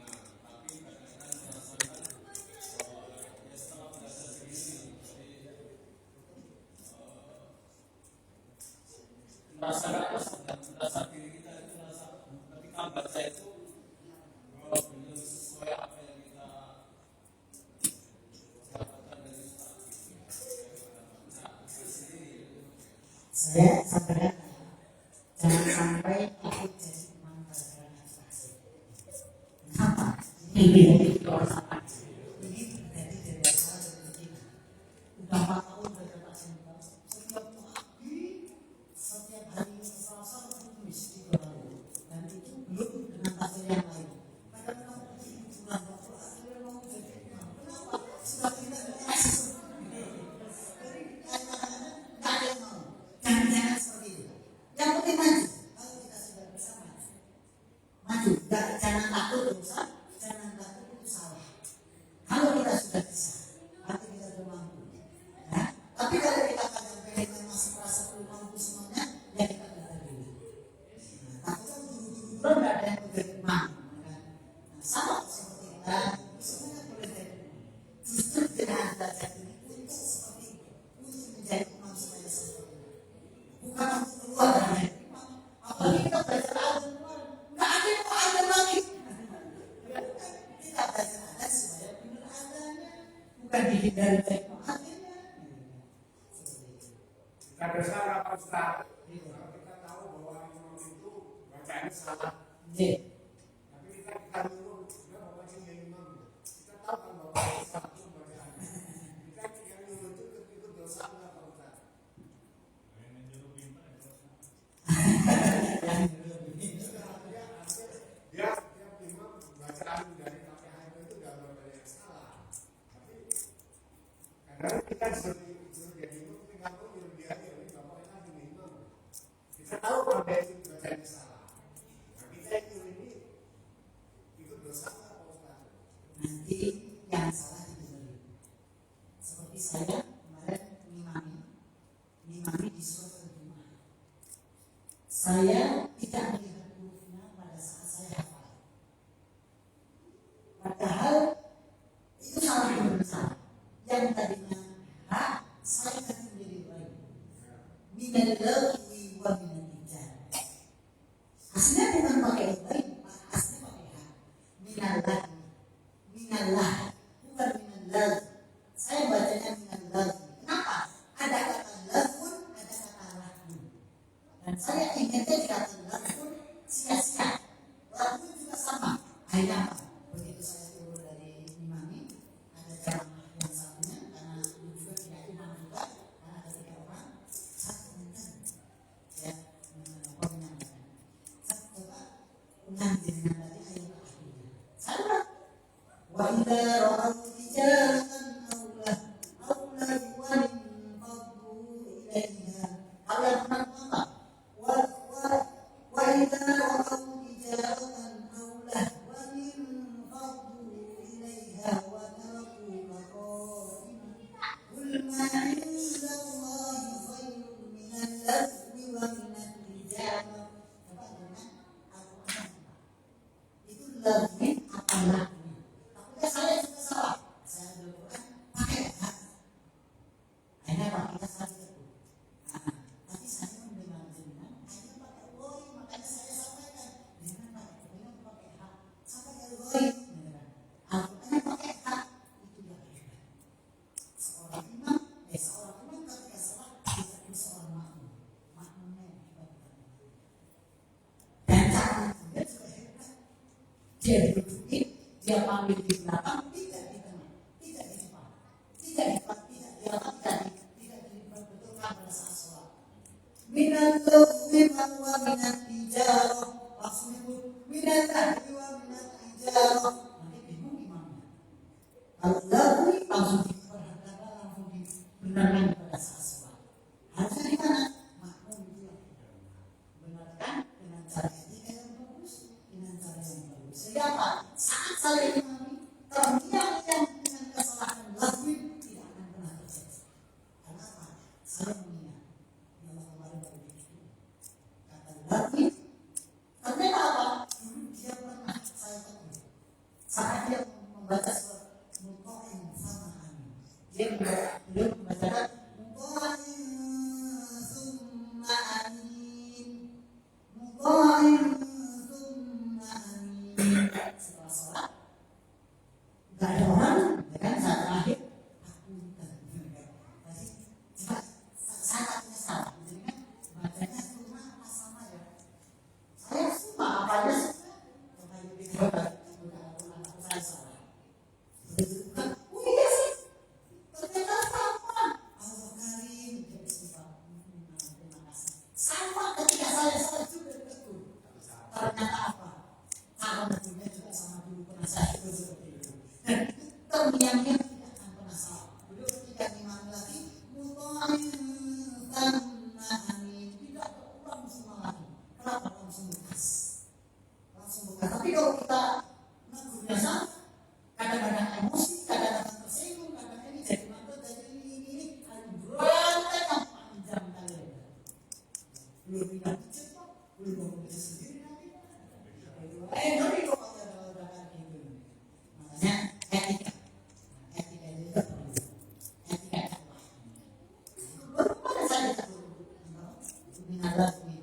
merasakan setelah belajar begini merasa diri kita itu merasa ketika baca itu belum sesuai apa yang kita dapatkan dari Saya sampaikan jangan sampai aku jadi imam pelajaran abstraksi. Kenapa? Ini orang sama. Ini terjadi dari asal dari begini. Udah 4 tahun belajar cinta. Setiap hari Selasa menulis di Quran dan itu belum dengan tafsir yang lain. Padahal kamu bulan waktu akhirnya mau jadi imam. Kenapa? Sudah tidak dikasih. Tak ada yang mau. Jangan seperti itu. Yang penting maju. Kalau kita sudah bersama, maju. Jangan takut berusaha. bukan dihindari baik akhirnya. Kita bersalah Pak Ustaz. Kalau kita tahu bahwa imam itu bacaannya salah, tapi kita dulu sudah bapak jadi imam. Kita tahu kan bapak itu salah itu bacaannya. Kita yang dulu itu dosa nggak Pak Ustaz? Dia imam bacaan dari Fatihah itu nggak ada yang salah. Tapi kadang kita seperti jadi imam, tapi nggak tahu dia ini bapaknya kan jadi imam. Kita tahu kalau dia itu bacanya salah. Nah kita ini itu dosa nggak Pak Ustaz? Nanti yang salah diberi. Seperti saya kemarin mengimami di surat Al-Jumu'ah. Saya tidak melihat hurufnya pada saat saya hafal. Padahal itu salah besar. Yang tadinya saya ganti menjadi baik. Minallahi wa minal. Aslinya bukan pakai baik, aslinya pakai ha. Minallah, bukan minallah. Saya bacanya minallah. Kenapa? Ada kata lahun, ada kata lahun. Dan saya ingatnya di kata lahun sia-sia. Lahun juga sama. Akhirnya begitu saya turun dari imami, ada jamaah yang satunya karena juga tidak imam juga, karena ada 3 orang, satu menang. Ya, menyampaikan. Satu coba ulang dengan tadi ayat akhirnya. Sama. Wa idza ra'aw tijaratan aw lahwan faddu ilaiha. Kalian pernah apa? Wa idza ra'aw tijaratan aw lahwan faddu ilaiha wa tarakuka qa'iman. Qul ma 'indallahi khairun minal lahwi wa minat tijarah. Coba dengan Al-Qur'an. Itu lahwi apa lahwi? Tapi saya juga salah. Saya Al-Quran pakai hak. Akhirnya Pak kita salah itu. Tapi saya mendengar jenengan, akhirnya pakai loi, makanya saya sampaikan. Jenengan pakai hak. Saya pakai loi. Al-Quran pakai hak. Itu yang hebat. Seorang imam ketika salah tidak ada seorang makmum. Makmumnya yang hebat. Dan cara dia juga hebat. Dia berduit, dia panggil di belakang, tidak di tengah, tidak di depan, tidak di belakang, tidak di belakang, tidak diperbetul pada saat sholat. Minat wa minat tijarah, langsung nyebut minat wa minat tijarah. Nanti bingung imamnya. Kalau lahwi langsung diperhatikan, langsung dibenarkan pada saat sholat. Harusnya di mana? Makmum itu yang benarkan dengan cara etika yang bagus, dengan cara yang bagus. Sehingga apa? Saat saya imami, terdiam yang dengan kesalahan lahwi tidak akan pernah terjadi. Karena apa? Saya mengingat yang kemarin baru itu kata lahwi. Ternyata apa? Dia pernah saya tegur saat dia membaca surat Muqa'in sama Amin. Dia membacakan Muqa'in summa Amin, Muqa'in summa Amin. Setelah sholat gak ada orang, kan saat terakhir aku tadi coba saya takutnya salah, jadi kan bacanya cuma apa sama ya. Saya suka apa aja suka. Coba lebih hebat, aku saya salah. Bukan, iya sih. Ternyata sama. Allah Karim, jadi sifat. Terima kasih. Sama ketika saya salah juga ditegur. Ternyata apa? Cara negurnya juga sama dulu pernah saya itu seperti itu. Terdiamnya tidak akan pernah salah. Beliau ketika imam lagi, Muqa'in sama Amin, tidak terulang semua lagi. Kenapa? Langsung bekas. Tapi kalau kita negurnya salah, kadang-kadang emosi, kadang-kadang tersinggung, kadang-kadang ini jadi mantul, jadi ini, berantai yang panjang kali ya. Belum pindah cepat, belum mau bisa sendiri nanti. Ngeri kok kalau udah kayak gitu. Makanya etika itu juga perlu. Etika dakwah. Baru pada saya ditegur, minat lahwi.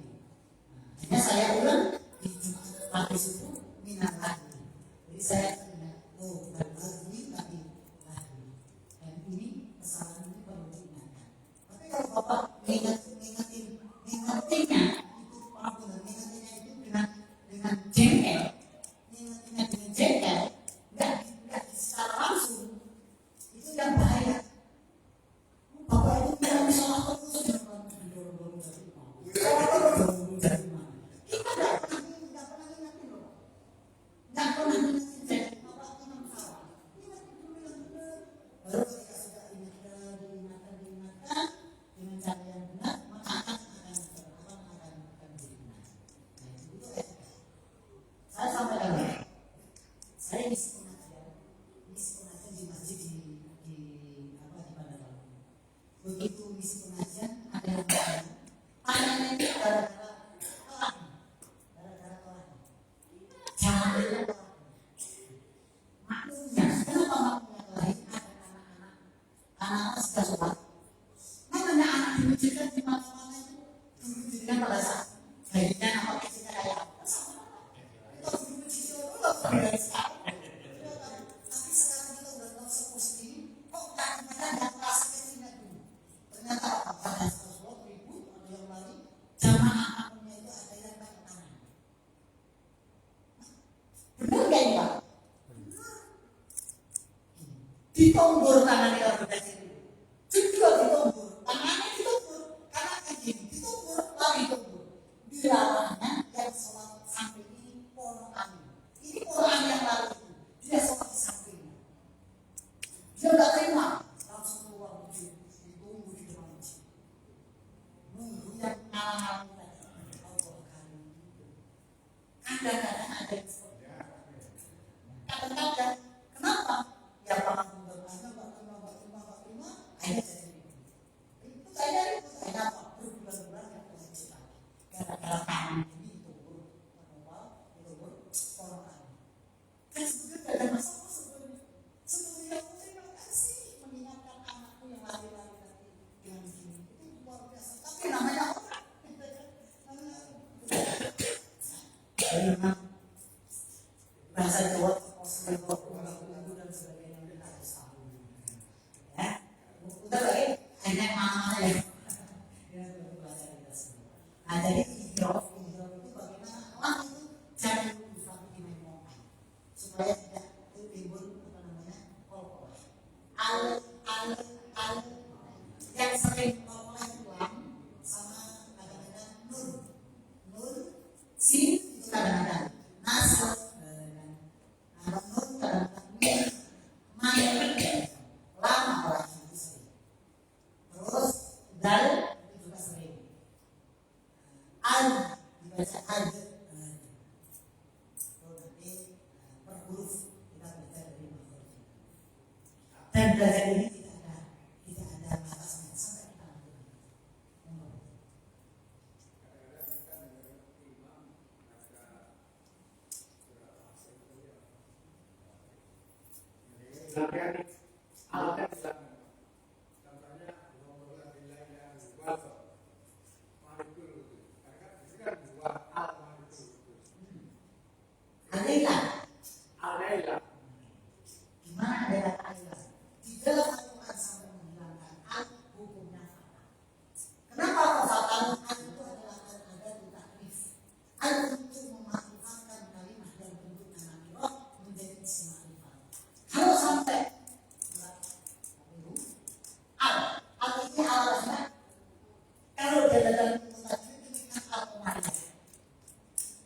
Hanya saya ulang di Jumat pagi subuh minat lahwi. Jadi saya ingat, oh bukan lahwi tapi lahwi. Saya misi pengajian di masjid di Bandar Lampung. Begitu misi pengajian ada yang tanya itu gara-gara telat. Jangan dilihat maknanya, kenapa maknanya lain ada anak-anak sudah sholat. Maknanya anak diwujudkan di mana-mana itu diwujudkan pada saat bayinya apa kecilnya kayak apa. Itu diwujudkan dulu dari sekarang. Tapi sekarang kita udah tahu seperti ini, kok kadang-kadang nggak terasa kecilnya dulu. Ternyata pada 100.000 ada yang lari jamaah akunnya itu ada yang pakai tangan. Benar nggak ini Pak? Ditombor tangannya kalau berdasar itu. Juga ditombor, tangannya ditombor, karena kayak gini, ditombor, lari ditombor. Dilarangnya yang sholat samping ini pono kami. Ini orang yang lari itu, dia sholat di sampingnya. Dia nggak terima, langsung keluar masjid, ditunggu di depan masjid. Nunggu yang ngalang-ngalang tadi, Allah kali. Kadang-kadang ada yang seperti itu. Kadang-kadang, kenapa? Ya Pak. Akhirnya saya apa? Berbulan-bulan yang positif gara-gara tangan ini turun orang. Kan sebetulnya ada masalah sebetulnya. Sebetulnya aku terima kasih mengingatkan anakku yang lari-lari tadi dengan begini. Itu luar biasa. Tapi namanya orang. Bahasa Jawa, dan sebagainya kita harus tahu. Ya. Udah lagi, hanya mana ya? Nah, jadi hijrah itu bagaimana orang itu jangan berusaha dimainkan supaya tidak timbul apa namanya kolkol. Al yang sering kolkol itu sama kadang-kadang nur sin itu kadang-kadang nasr nur kadang-kadang lama lagi. Terus dal itu juga sering. Al dibaca al. Nanti per huruf kita belajar dari makhraj. Dan belajar ini tidak ada batasnya sampai kita nanti. Alailah. Gimana ada kata alailah? Di dalam Al-Quran sampai menghilangkan al hukumnya fatal. Kenapa fatal? Al itu adalah ada di takrif. Al untuk memakrifatkan kalimat yang bentuknya nakirah menjadi isim makrifat. Kalau sampai al ini alasnya kalau dalam tajwid itu kan al-Quran.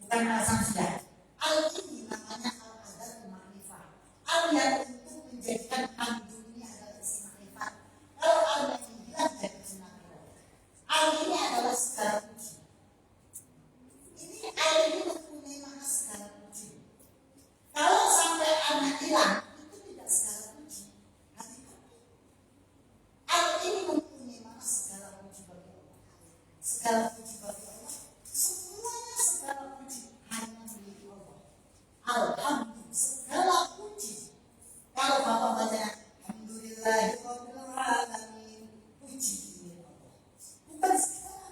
Bukan alasan sudah. Al ini namanya al-adat makrifat. Al yang untuk menjadikan al ini adalah isim makrifat. Kalau al yang hilang jadi isim makrifat. Al ini adalah segala puji. Ini al ini mempunyai makna segala puji. Kalau sampai alnya hilang, itu tidak segala puji. Hati-hati. Al ini mempunyai makna segala puji bagi Allah. Segala puji bagi Allah. Semuanya segala puji hanya milik Allah. Alhamdulillah segala puji. Kalau Bapak baca Alhamdulillahirabbil alamin, puji milik Allah. Bukan segala,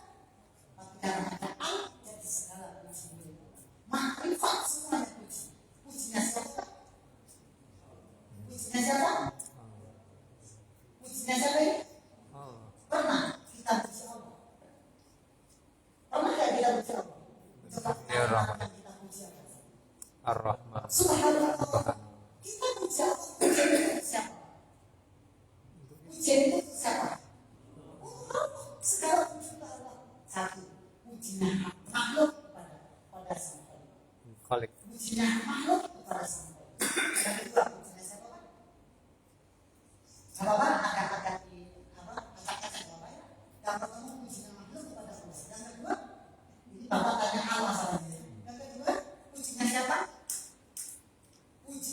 tapi karena ada al jadi segala puji milik Allah. Makrifat semuanya puji. Pujinya siapa? Pujinya siapa? Pujinya siapa ini? Pernah kita puji Allah? Pernah nggak kita puji Allah? Coba katakan kita puji Allah. Ar-Rahman. Subhanallah. Kita puji Allah. Pujian itu siapa? Pujian itu siapa? Segala puji Allah. Satu, pujinya makhluk pada sang Khalik. pujinya makhluk kepada sang yang kedua pujinya siapa Pak? Siapa Pak? Agak-agak di apa? Agak-agak apa ya? Yang pertama pujinya makhluk kepada Allah. Yang kedua, ini Bapak tanya Allah masalahnya. Yang kedua, pujinya siapa? Puji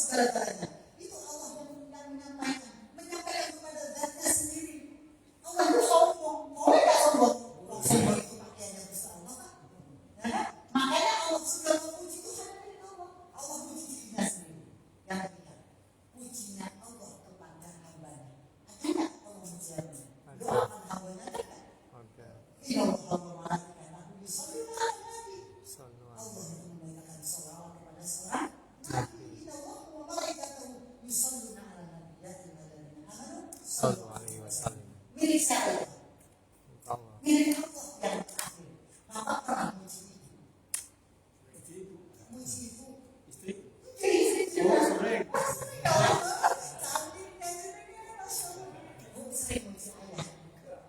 segala-galanya. Itu Allah yang menyampaikan kepada zatnya sendiri. Allah itu sombong, boleh nggak sombong? Sombong itu pakaiannya besar Allah kan? Ya kan? Makanya Allah sudah memuji Tuhan dari Allah. Allah puji dirinya sendiri. Yang ketiga, pujinya Allah kepada hambanya. Ada nggak Allah puji hambanya? Doakan hambanya ada nggak? Oke. Inna Allah malaikatahu yusholluna 'alan nabi. Sallu Allah itu membacakan shalawat kepada seorang nabi. Inna Allah malaikatahu yusholluna 'alan nabi. Ya ayyuhalladzina amanu Sallu alaihi wasallam. milik siapa? Allah. Milik Allah yang terakhir. Bapak pernah muji ibu? Muji ibu? Istri. Istri Oh, sering. Sering muji ayah.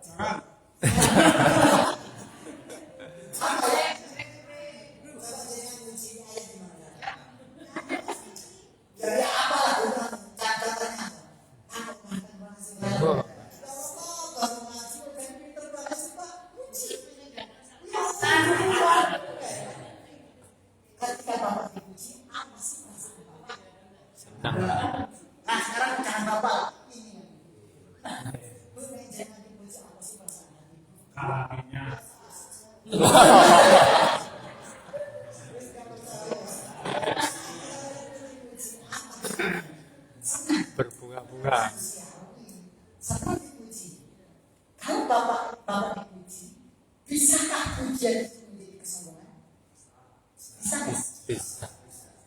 Jangan. Oh, senang. Nah sekarang jangan bapak ini. Jangan dipuji apa sih perasaan hati? Kalaminya. Berbunga-bunga. Senang dipuji. Kalau bapak dipuji, bisakah pujian itu menjadi kesombongan? Bisa nggak? Bisa.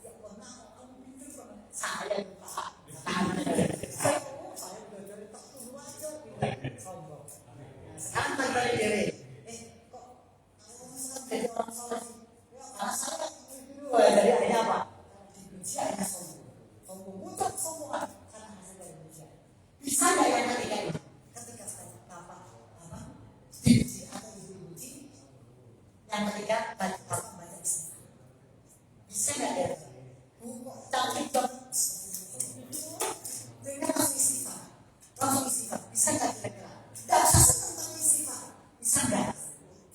Ya Allah, kamu pintar banget. Saya lupa. Saya udah dari tak dulu aja. Sombong. Sekarang balik diri. Kok kamu misalkan jadi orang soleh sih? Ya, karena saya dulu dari ayah apa? Dipuji ayah sombong. Sombong muncul kesombongan karena hasil dari pujian. Bisa nggak yang ketiga ini? Ketika saya bapak apa? Dipuji atau ibu dipuji, yang ketiga balik bapak baca istighfar. Bisa nggak ya? Cantik dong. Dengan langsung istighfar. Langsung istighfar. Bisa nggak kira-kira? Nggak usah tentang istighfar. Bisa nggak?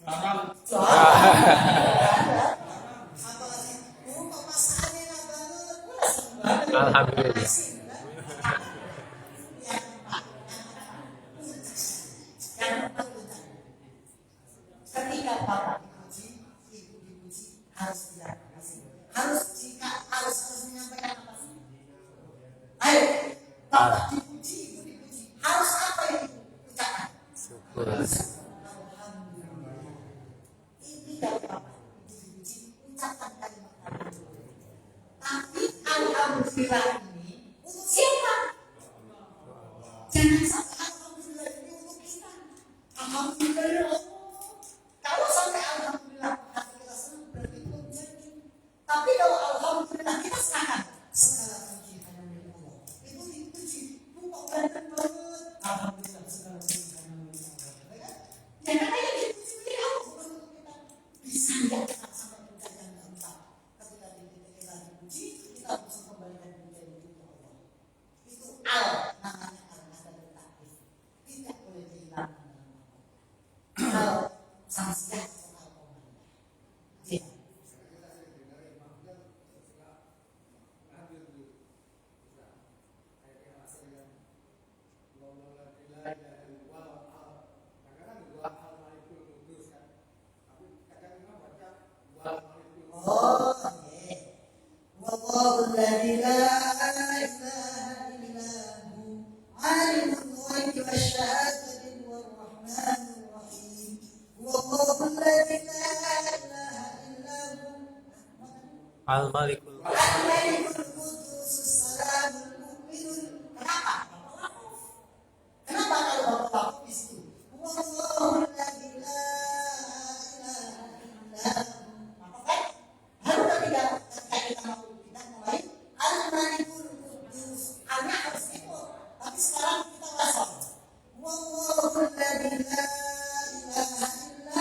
Jangan. Apalagi, pemasarannya enak banget. Wah, seneng banget. Alhamdulillah. Ketika bapak dipuji, ibu dipuji, harus bilang kasih. Harus menyampaikan apa sih? Ayo, bapak dipuji, ibu dipuji, harus apa yang diucapkan? Syukur. Alhamdulillah. Ini dari bapak ibu dipuji, ucapkan kalimat alhamdulillah. Tapi alhamdulillah ini untuk siapa? Jangan sampai alhamdulillah ini untuk kita. Alhamdulillah ya Allah. Kalau sampai alhamdulillah hati kita senang berarti itu jadi. Tapi kalau alhamdulillah kita senang, segala puji hanya milik Allah. Itu dipuji, kok ganteng banget. Alhamdulillah segala puji hanya milik Allah. Ya karena yang dipuji milik Allah bukan untuk kita. Bisa nggak kita sampai puncak yang keempat? Ketika kita dipuji, kita bisa kembalikan pujian itu ke Allah. Itu namanya al-adab al-ta'rif. Tidak boleh dihilangkan dalam apa. Kalau sanksinya soal komandan. Tidak. Oh, oke. Wallahu la ilaha illa hu alimul ghaibi wasyahadati warrahmanir rahim. Wallahu la ilaha illa hu Al-Malikul. al-malikul qudus salamul mu'minul. Kenapa kalau bapak di situ? Wallahu la ilaha illa hu. Harus tidak ketika kita mulai al-malikul qudus. Hanya harus itu. Tapi sekarang kita wasal. Wallahu la ilaha illa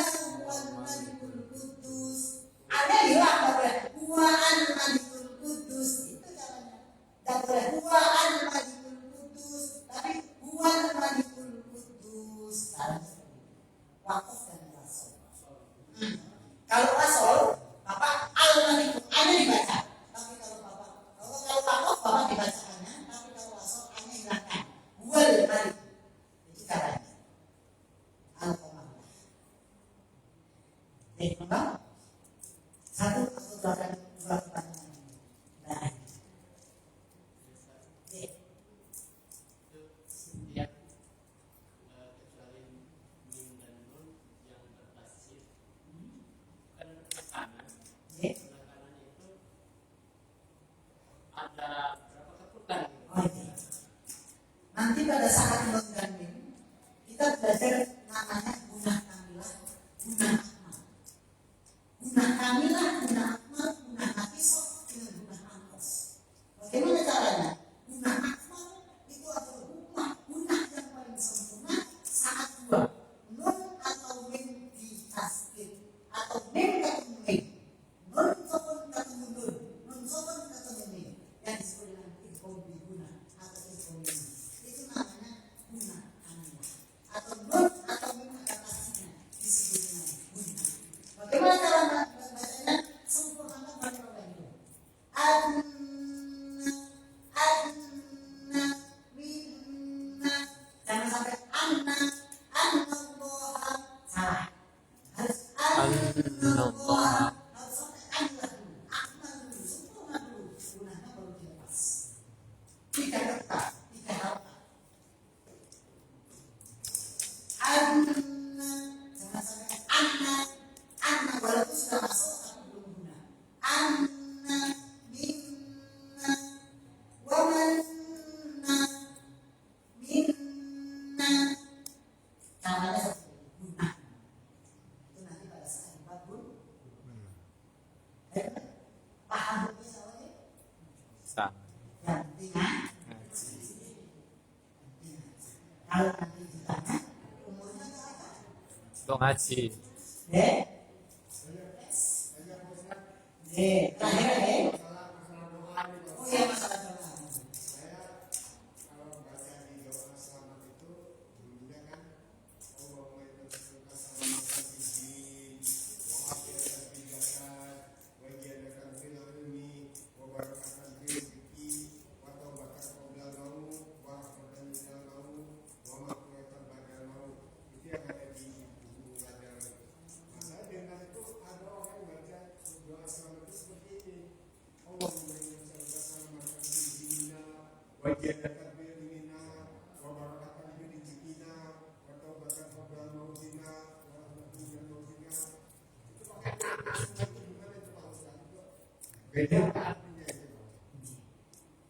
huwal malikul qudus. Ada hilang boleh. Huwa al-malikul qudus. Itu caranya. Dan boleh huwa al-malikul qudus. Tapi huwa al-malikul qudus. Wakaf dan wasal. Kalau wasal, bapak al-malikul ada dibaca. Tapi kalau bapak, kalau wakaf bapak dibacakannya, tapi kalau wasokannya hilangkan. Wal balik. Itu caranya. Al-Qamah. Jadi memang satu atau dua pertanyaan. Baik. Nanti pada saat menggandeng kita belajar namanya gunah kamilah, gunah akmal. Gunah kamilah, gunah akmal, gunah nakisah dengan gunah angkos. Bagaimana caranya? Gunah akmal itu adalah gunah yang paling sempurna saat dua nun atau mim di tasdid atau mim ketemu mim, nun sopun ketemu nun, nun sopun ketemu mim yang disebut dengan ilham guna atau ilham itu namanya guna kamilah atau nun atau mim ada tasdidnya disebut dengan guna. Bagaimana cara membacanya? Sempurnakan pada orang itu. Anna minna jangan sampai anna boha salah harus anna boha harus sampai anna dulu akmal dulu sempurna dulu gunanya baru dilepas tiga kata tiga harapan anna jangan sampai anna walaupun sudah masuk tapi belum guna anna minna wamanna minna caranya seperti guna itu nanti pada saat dibabul paham hukumnya soalnya Sama. gantinya kalau nanti ditanya umurnya berapa Untuk ngaji. deh terakhir deh oh iya masalah doa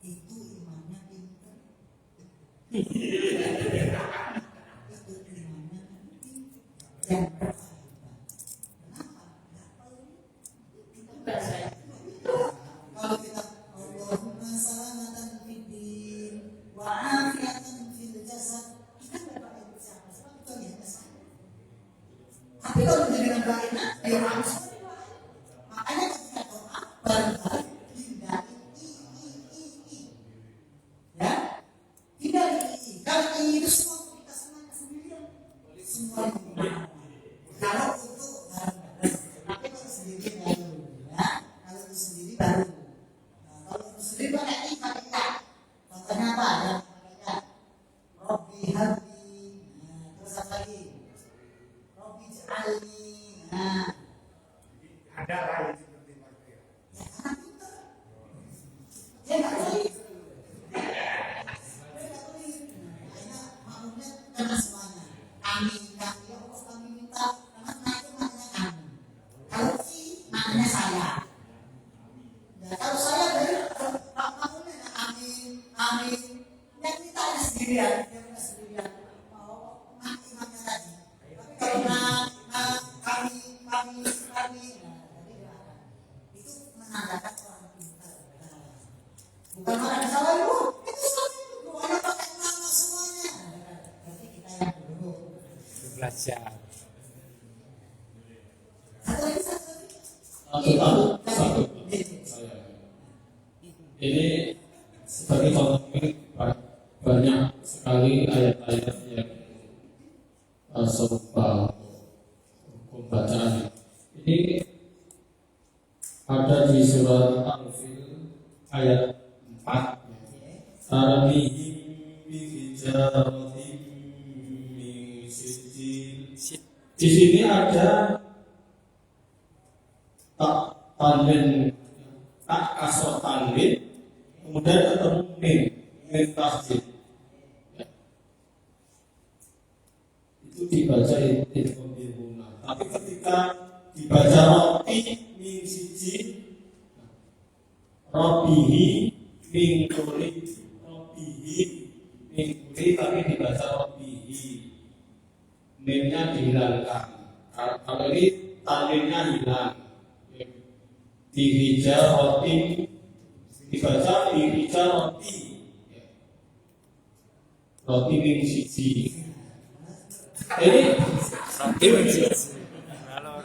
itu imamnya pintar itu imamnya pintar yang berfaedah kenapa? Nggak perlu kita bahasa kalau kita Allahumma salamatan fid din wa afiatan fil jasad kita nggak pakai siapa sebab itu hanya saya tapi kalau dengan baiknya ayo harus makanya ketika doa baru hindari ya hindari kalau itu semua kita semuanya sendirian semua kalau untuk tapi kalau sendiri baru ya kalau itu sendiri baru kalau itu sendiri pakai tak contohnya apa ya pakainya Robbi habli terus apa lagi Robbi jalni Ada lain seperti itu. dia nggak boleh makmumnya karena semuanya amin kami ya Allah kami minta karena itu maknanya kami kalau si maknanya saya ya kalau saya dari makmumnya amin yang minta hanya sendirian dia minta sendirian imamnya tadi tapi kalau kami itu menandakan orang pintar bukan orang yang salah itu orang pakai nama semuanya berarti kita yang dulu Belajar. Satu. Ini sebagai contoh banyak sekali ayat-ayat yang serupa hukum bacaan. Ini ada di surat Al-Fil ayat 4 yaitu Tarmihim bihijaratin min sijil. Sit. Di sini ada tak tanwin, tak kasroh tanwin, kemudian ketemu min tasjid. Itu dibaca idgham bil ghunnah. Tapi ketika dibaca roti min sijil, robihi min kuli, robihi min kuli, tapi dibaca robihi, minnya dihilangkan. Kalau ini tanwinnya hilang. Dihija roti dibaca dihija roti, roti min siji. Ini Roti benci. Halo.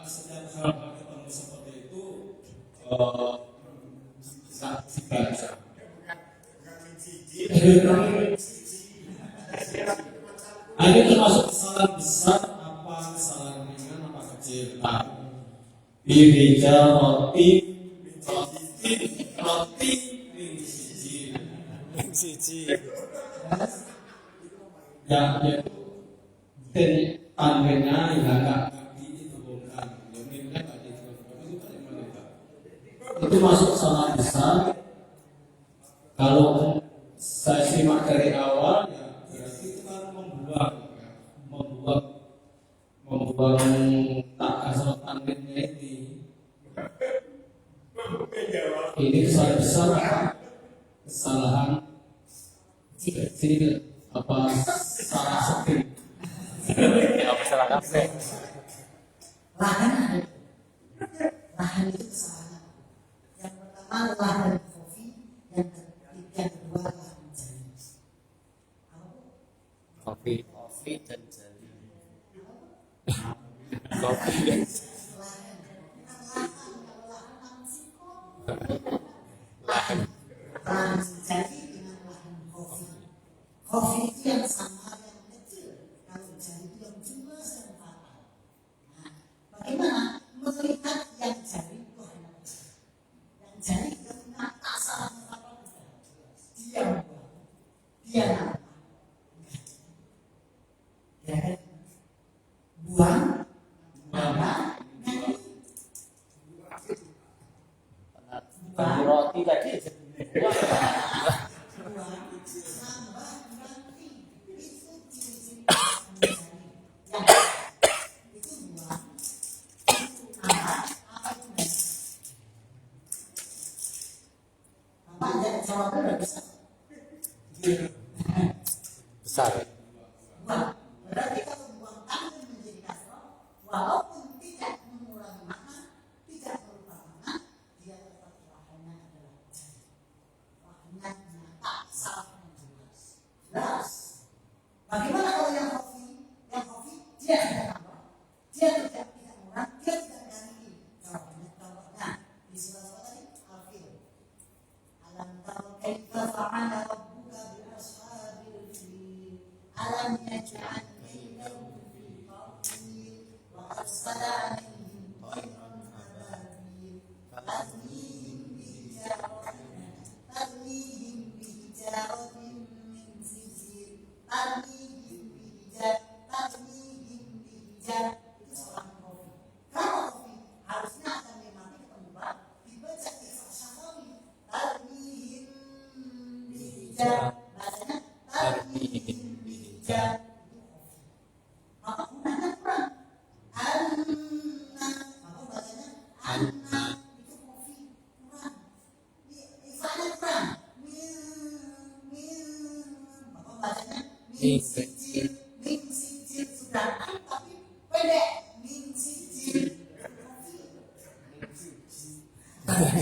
setiap hal ketemu seperti itu bisa dibaca. Nah, ini termasuk kesalahan besar apa kesalahan ringan apa kecil. Nah, dirija roti roti min siji. Siji. Ya itu dan tanwinnya nggak dihubungkan, minnya nggak dihubungkan, itu bagaimana? Itu masuk kesalahan besar. Kalau saya simak dari awal, ya berarti itu kan membuang tak kasar tanwinnya ini. Ini kesalahan besar apa? Kesalahan kecil apa salah setting? Apa salah kafe? Lahan ada. Lahan itu kesalahan. Yang pertama lahan kopi, yang kedua lahan jari. Kopi. Kopi dan jari. Kopi. Lahan. Lahan jari dengan lahan kopi. Kopi itu yang sama yang kecil. Kalau jari itu yang jelas yang fatal. Nah, bagaimana melihat yang jari itu hanya kecil. Yang jari itu punya kasar fatal dia buang. Dia apa? Ya kan? Buang, apa? Nyanyi. Bagi roti tadi Buang, tambah, ganti. Itu ciri-ciri lahan jari. Yang itu buang, itu tambah, apa itu ganti? Bapak jawabnya udah bisa. Besar. Buang. Berarti kalau buang tanwin menjadi kasroh, walaupun tidak mengurangi makna, tidak berubah makna, dia tetap lahannya adalah jari. Lahannya nyata, salahnya jelas. Jelas. Bagaimana kalau yang kopi? Yang kopi dia tidak tambah, dia tidak murah, dia tidak ganti. Contohnya di surat apa tadi? Al-Fil. Alam tara kaifa fa'ala rabbuka bi ashabil fil. Alam yaj'al kaydahum fi tadlil wa arsala 'alaihim tayran ababil tarmihim bihijaratin min sijil tarmihim bihijar itu seorang kopi. Kalau kopi harusnya akan memati ketemu bab dibaca ikhlas syafawi tarmihim bihijar, bacanya tarmihim bihijar. Maka gunanya kurang. Anna, maka bacanya anna, itu kopi kurang. Ifanya kurang. Maka bacanya min sijil, min sijil sudah an tapi pendek. Min sijil. Bung siji. Bung siji.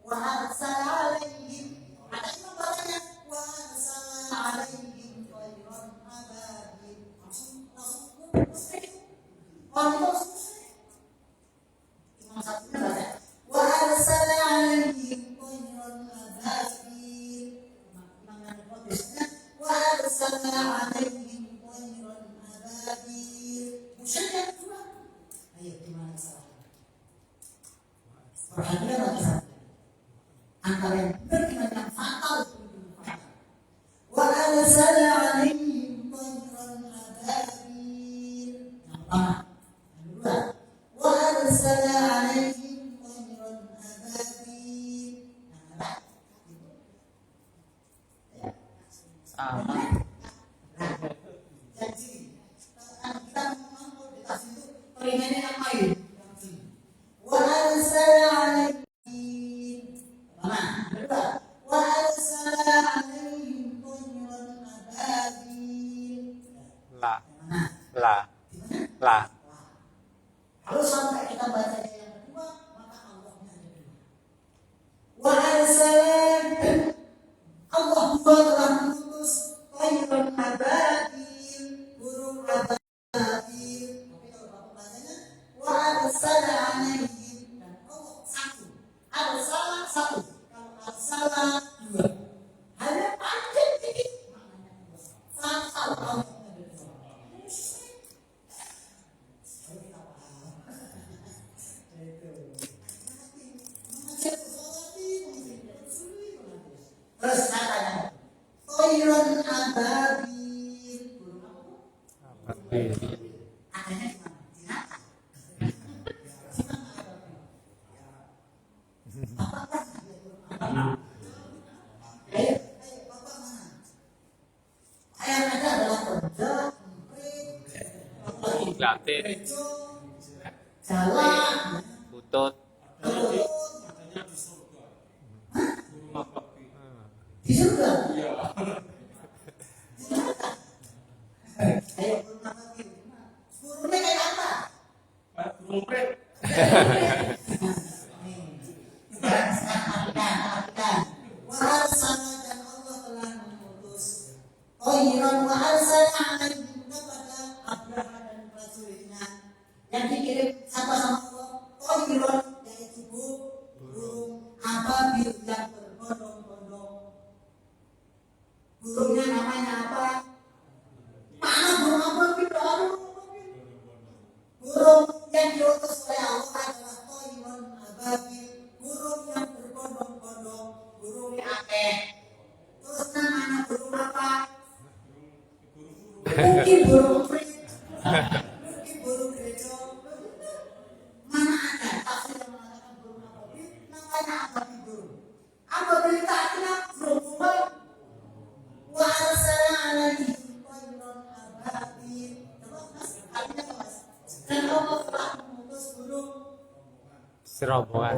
wa arsala alaihim. Ada imam bacanya wa arsala alaihim tayran ababil. Langsung musrik. Orang itu musrik. Imam satunya baca wa arsala alaihim tayran ababil. Imam yang kedua biasanya wa arsala alaihim tayran ababil. Musrik yang kedua. Ayo gimana salah? Perhatikan lagi antara yang benar dengan yang fatal. Wa arsala alaihim tayran ababil. Yang pertama, yang kedua. Wa arsala alaihim tayran ababil. Yang Sama. jadi kita mampu dikasih itu peringannya apa ini? Wa arsala alaihim. Mana? Kedua. Wa arsala alaihim tayran ababil. La. Mana? La. La. Kalau sampai kita baca yang kedua, maka Allahnya ada dua. Wa arsala Allah telah mengutus tayran ababil, burung ababil. Tapi kalau bapak bacanya wa arsala alaihim, dan Allah satu. Arsala satu. Kalau arsala dua. Hanya panjang dikit maknanya dua. Fatal Allahnya ada dua. Terus katanya tayran ababil. Burung apa? Adanya di mana? Di neraka. Apakah ada burung ababil? Ayo, bapak mana? Yang ada adalah kodok, emprit, Latin. bejo, jalak, Butut. Adanya di surga. Burung ababil. di surga. Iya. Di neraka. Ayo burung ababil. Burungnya kayak apa? Burung pret. Perhatikan. Wa arsala, dan Allah telah mengutus tayran wa arsala alaihim, kepada Abraha dan prajuritnya yang dikirim sama Allah. Tayran yaitu burung ababil yang berbondong-bondong. Burungnya namanya apa? Mana burung ababil? Burung yang diutus oleh Allah adalah tayran ababil, burung yang berbondong-bondong, burungnya akeh. Terus namanya burung apa? Mungkin burung prit, mungkin burung gerejo. Mana ada tafsir yang mengatakan burung ababil namanya ababil burung. Ababil itu artinya burung kumbang. Wa arsala alaihim tayran ababil. Terus mas, artinya apa mas? Dan Allah telah mengutus burung Serombongan.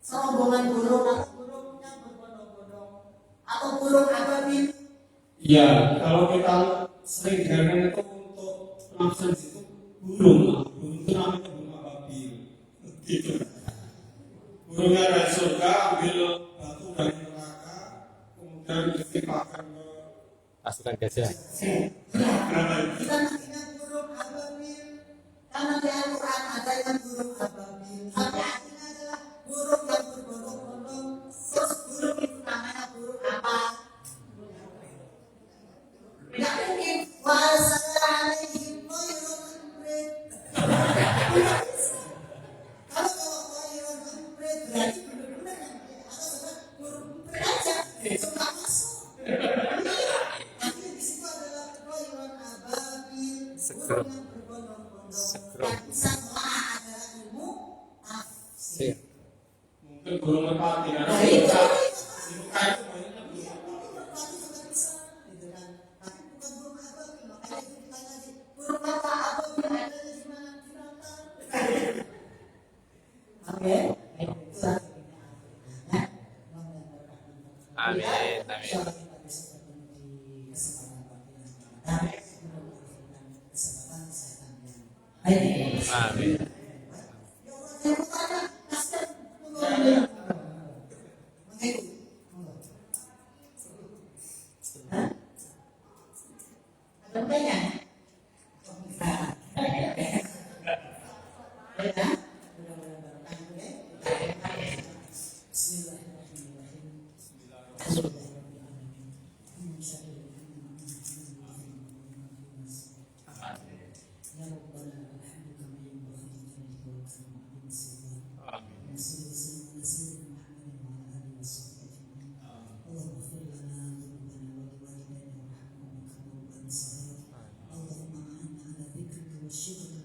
serombongan burung atau burung yang berbondong-bondong atau burung ababil. Iya, kalau kita sering dengarkan itu untuk penafsiran itu burung itu namanya burung ababil. Gitu. Burungnya dari surga ambil batu dari neraka, kemudian ditimpakan ke Pasukan gajah. Kita masihkan burung ababil karena di Al-Quran ada yang burung ababil. Tapi artinya adalah burung yang berbondong-bondong. Terus burung itu namanya burung apa? Tidak mungkin. Wa arsala alaihim tayran emprit. Kalau tayran emprit berarti benar-benar yang ada burung emprit aja. Sudah masuk. Tapi di situ adalah tayran ababil, Sekrup. burung yang berbondong-bondong. Sekrup. Yang bisa telah adalah ilmu tafsir. Sir. mungkin burung merpati karena Nah, di itu. muka itu banyaknya burung. Merpati juga bisa, gitu kan. Tapi bukan burung ababil, makanya itu ditanya lagi, burung apa ababil adanya di mana? Di neraka. Oke, itu akhirnya Al-Qurannya. Amin. Amin. Insyaallah kita bisa bertemu di kesempatan waktu yang akan datang. Mudah-mudahan kesempatan kesehatan yang baik. Amin. Ya Allah, yang utama, nasib, سيدنا محمد وعلى آله وصحبه أجمعين. اللهم اغفر لنا ذنوبنا ولوالدينا وارحمهم كما ربنا صغيرا. اللهم أعنا على ذكرك وشكرك